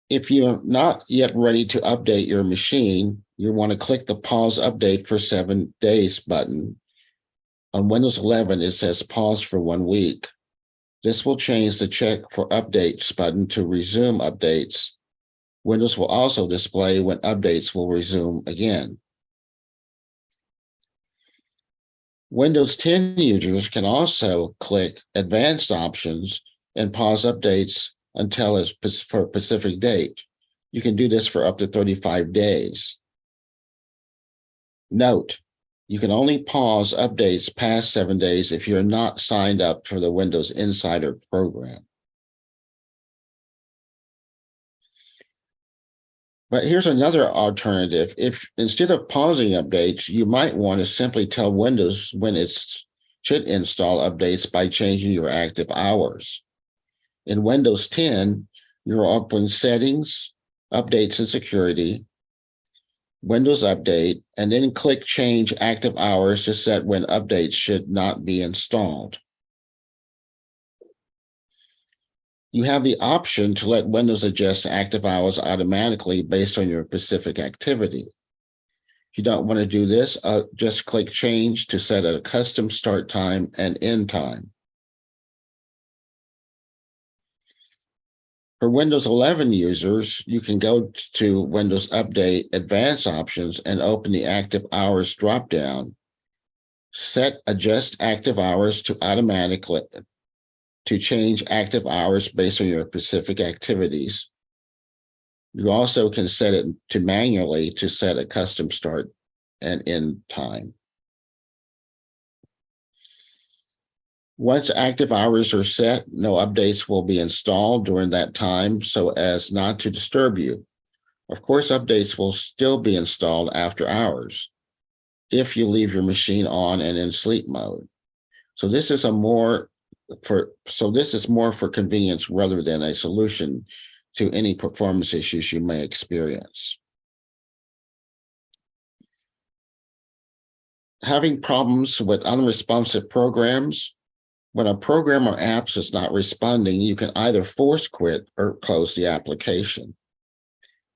[SPEAKER 4] If you're not yet ready to update your machine, you want to click the Pause Update for 7 days button. On Windows 11, it says Pause for 1 week. This will change the Check for Updates button to Resume Updates. Windows will also display when updates will resume again. Windows 10 users can also click Advanced Options and pause updates until it's for a specific date. You can do this for up to 35 days. Note, you can only pause updates past 7 days if you're not signed up for the Windows Insider program. But here's another alternative. If instead of pausing updates, you might want to simply tell Windows when it should install updates by changing your active hours. In Windows 10, you'll open Settings, Updates and Security, Windows Update, and then click Change Active Hours to set when updates should not be installed. You have the option to let Windows adjust active hours automatically based on your specific activity. If you don't want to do this, just click Change to set a custom start time and end time. For Windows 11 users, you can go to Windows Update Advanced Options and open the Active Hours dropdown. Set Adjust Active Hours to automatically to change active hours based on your specific activities. You also can set it to manually to set a custom start and end time. Once active hours are set, no updates will be installed during that time so as not to disturb you. Of course, updates will still be installed after hours if you leave your machine on and in sleep mode. So this is more for convenience rather than a solution to any performance issues you may experience. Having problems with unresponsive programs. When a program or app is not responding, you can either force quit or close the application.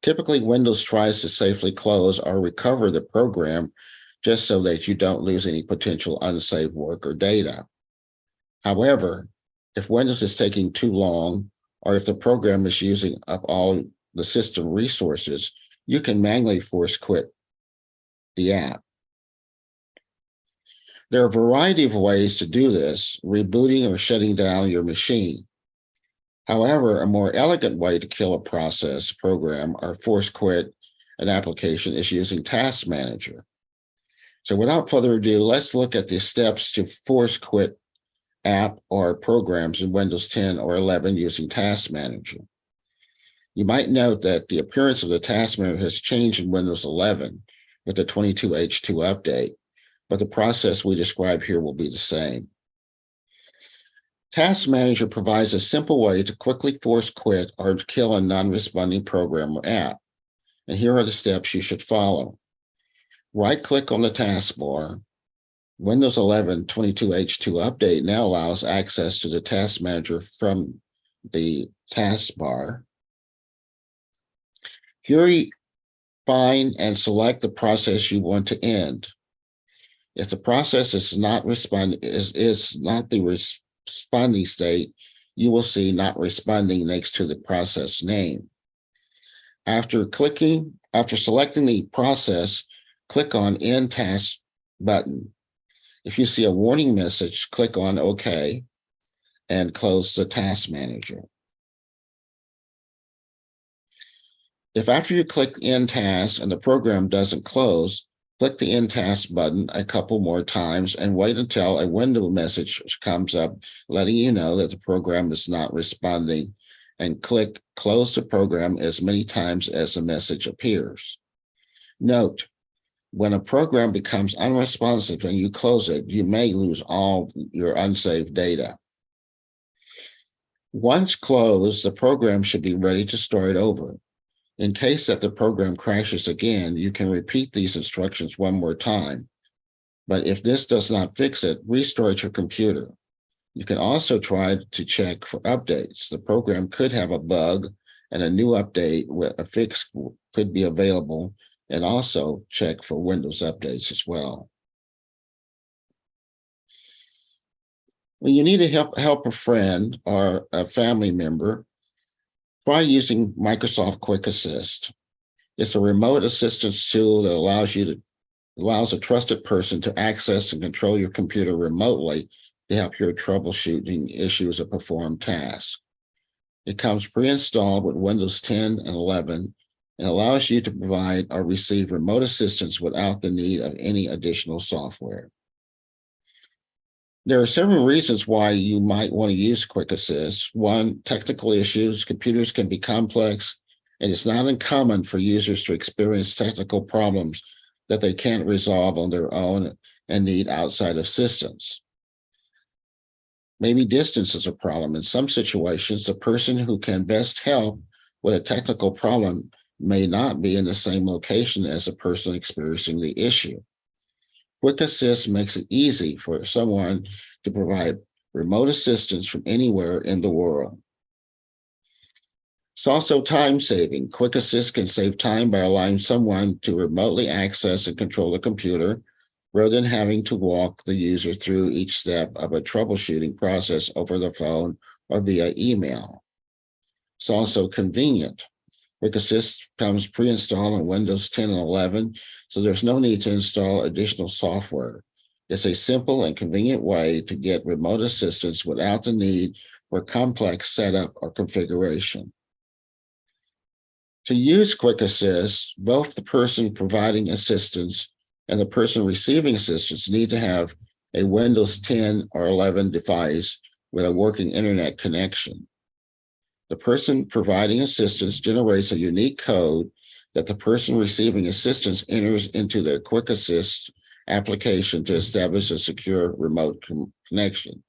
[SPEAKER 4] Typically, Windows tries to safely close or recover the program just so that you don't lose any potential unsaved work or data. However, if Windows is taking too long, or if the program is using up all the system resources, you can manually force quit the app. There are a variety of ways to do this, rebooting or shutting down your machine. However, a more elegant way to kill a process, program, or force quit an application is using Task Manager. So without further ado, let's look at the steps to force quit app or programs in Windows 10 or 11 using Task Manager. You might note that the appearance of the Task Manager has changed in Windows 11 with the 22H2 update, but the process we describe here will be the same. Task Manager provides a simple way to quickly force quit or to kill a non-responding program or app. And here are the steps you should follow. Right-click on the taskbar. Windows 11 22H2 update now allows access to the Task Manager from the taskbar. Here you find and select the process you want to end. If the process is not responding, is not the responding state, you will see not responding next to the process name. After selecting the process, click on End Task button. If you see a warning message, click on OK and close the Task Manager. If after you click End Task and the program doesn't close, click the End Task button a couple more times and wait until a window message comes up letting you know that the program is not responding and click Close the program as many times as the message appears. Note, when a program becomes unresponsive and you close it, you may lose all your unsaved data. Once closed, the program should be ready to start over. In case that the program crashes again, you can repeat these instructions one more time. But if this does not fix it, restart your computer. You can also try to check for updates. The program could have a bug and a new update with a fix could be available, and also check for Windows updates as well. When you need to help a friend or a family member, try using Microsoft Quick Assist. It's a remote assistance tool that allows a trusted person to access and control your computer remotely to help you troubleshooting issues or perform tasks. It comes pre-installed with Windows 10 and 11 and allows you to provide or receive remote assistance without the need of any additional software. There are several reasons why you might want to use Quick Assist. One, technical issues. Computers can be complex, and it's not uncommon for users to experience technical problems that they can't resolve on their own and need outside assistance. Maybe distance is a problem. In some situations, the person who can best help with a technical problem may not be in the same location as the person experiencing the issue. Quick Assist makes it easy for someone to provide remote assistance from anywhere in the world. It's also time-saving. Quick Assist can save time by allowing someone to remotely access and control the computer rather than having to walk the user through each step of a troubleshooting process over the phone or via email. It's also convenient. Quick Assist comes pre-installed on Windows 10 and 11, so there's no need to install additional software. It's a simple and convenient way to get remote assistance without the need for complex setup or configuration. To use Quick Assist, both the person providing assistance and the person receiving assistance need to have a Windows 10 or 11 device with a working internet connection. The person providing assistance generates a unique code that the person receiving assistance enters into their Quick Assist application to establish a secure remote connection.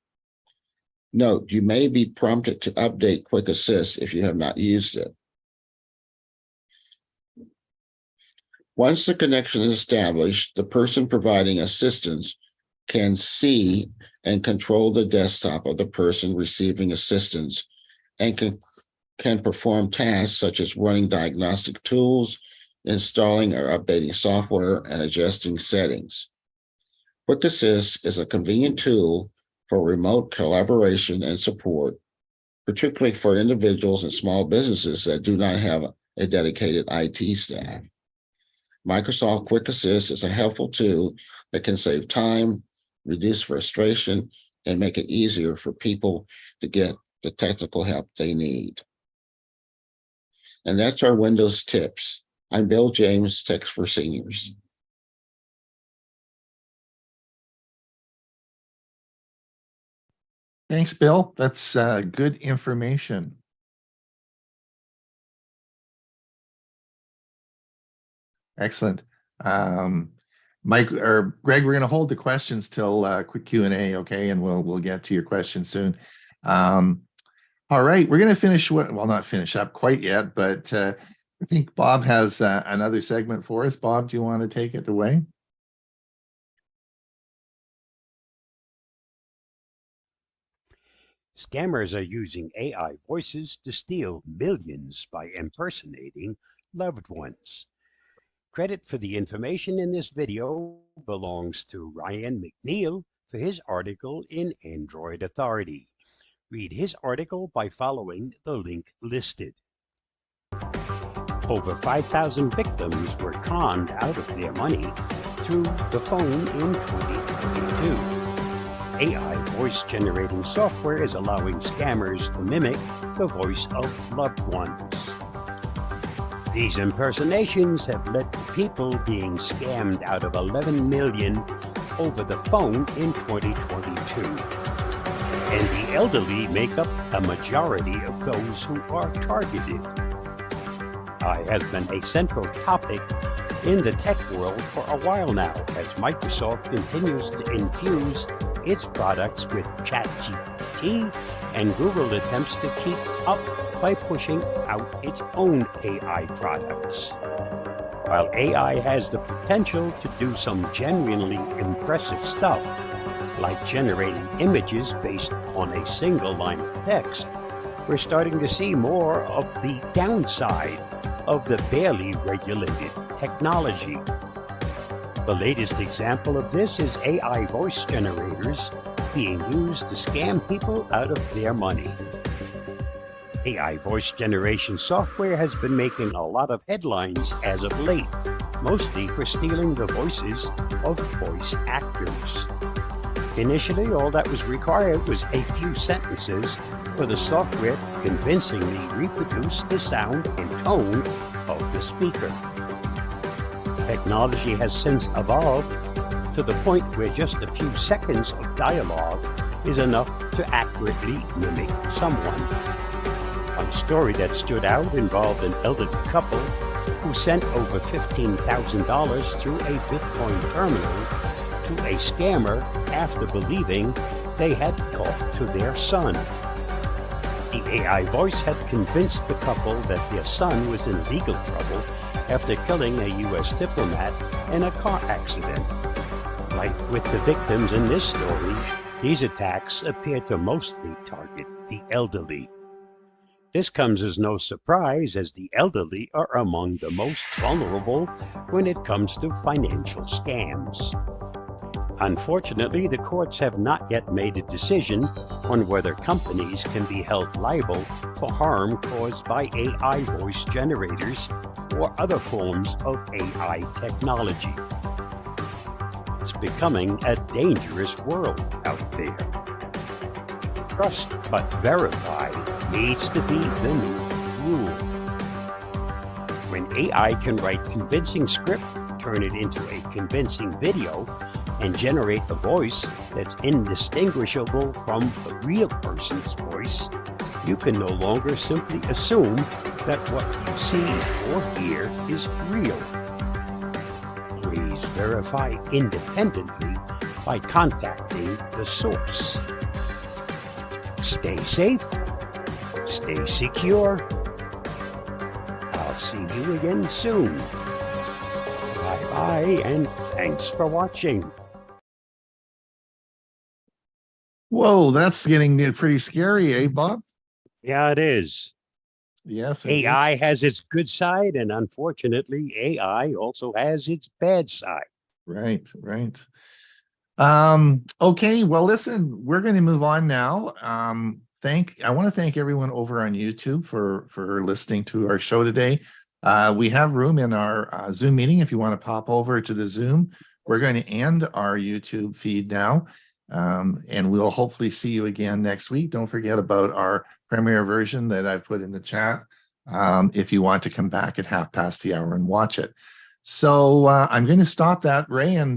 [SPEAKER 4] Note, you may be prompted to update Quick Assist if you have not used it. Once the connection is established, the person providing assistance can see and control the desktop of the person receiving assistance and can perform tasks such as running diagnostic tools, installing or updating software, and adjusting settings. Quick Assist is a convenient tool for remote collaboration and support, particularly for individuals and small businesses that do not have a dedicated IT staff. Microsoft Quick Assist is a helpful tool that can save time, reduce frustration, and make it easier for people to get the technical help they need. And that's our Windows tips. I'm Bill James, Tech for Seniors.
[SPEAKER 11] Thanks, Bill. That's good information. Excellent. Mike or Greg, we're going to hold the questions till quick Q&A, okay? And we'll get to your questions soon. All right, we're going to finish, well, not finish up quite yet, but I think Bob has another segment for us. Bob, do you want to take it away?
[SPEAKER 8] Scammers are using AI voices to steal millions by impersonating loved ones. Credit for the information in this video belongs to Ryan McNeil for his article in Android Authority. Read his article by following the link listed. Over 5,000 victims were conned out of their money through the phone in 2022. AI voice generating software is allowing scammers to mimic the voice of loved ones. These impersonations have led to people being scammed out of $11 million over the phone in 2022. and the elderly make up a majority of those who are targeted. AI has been a central topic in the tech world for a while now, as Microsoft continues to infuse its products with ChatGPT, and Google attempts to keep up by pushing out its own AI products. While AI has the potential to do some genuinely impressive stuff, like generating images based on a single line of text, we're starting to see more of the downside of the barely regulated technology. The latest example of this is AI voice generators being used to scam people out of their money. AI voice generation software has been making a lot of headlines as of late, mostly for stealing the voices of voice actors. Initially, all that was required was a few sentences for the software to convincingly reproduce the sound and tone of the speaker. Technology has since evolved to the point where just a few seconds of dialogue is enough to accurately mimic someone. One story that stood out involved an elderly couple who sent over $15,000 through a Bitcoin terminal to a scammer after believing they had talked to their son. The AI voice had convinced the couple that their son was in legal trouble after killing a U.S. diplomat in a car accident. Like with the victims in this story, these attacks appear to mostly target the elderly. This comes as no surprise, as the elderly are among the most vulnerable when it comes to financial scams. Unfortunately, the courts have not yet made a decision on whether companies can be held liable for harm caused by AI voice generators or other forms of AI technology. It's becoming a dangerous world out there. Trust but verify needs to be the new rule. When AI can write convincing script, turn it into a convincing video, and generate a voice that's indistinguishable from the real person's voice, you can no longer simply assume that what you see or hear is real. Please verify independently by contacting the source. Stay safe, stay secure. I'll see you again soon. Bye-bye, and thanks for watching.
[SPEAKER 11] Whoa, that's getting pretty scary, eh, Bob?
[SPEAKER 8] Yeah, it is.
[SPEAKER 11] Yes. indeed.
[SPEAKER 8] AI has its good side, and unfortunately, AI also has its bad side.
[SPEAKER 11] Right, right. Okay, well, listen, we're going to move on now. I want to thank everyone over on YouTube for listening to our show today. We have room in our Zoom meeting if you want to pop over to the Zoom. We're going to end our YouTube feed now. And we'll hopefully see you again next week. Don't forget about our premiere version that I put in the chat if you want to come back at 1/2 past the hour and watch it. So I'm going to stop that, Ray, and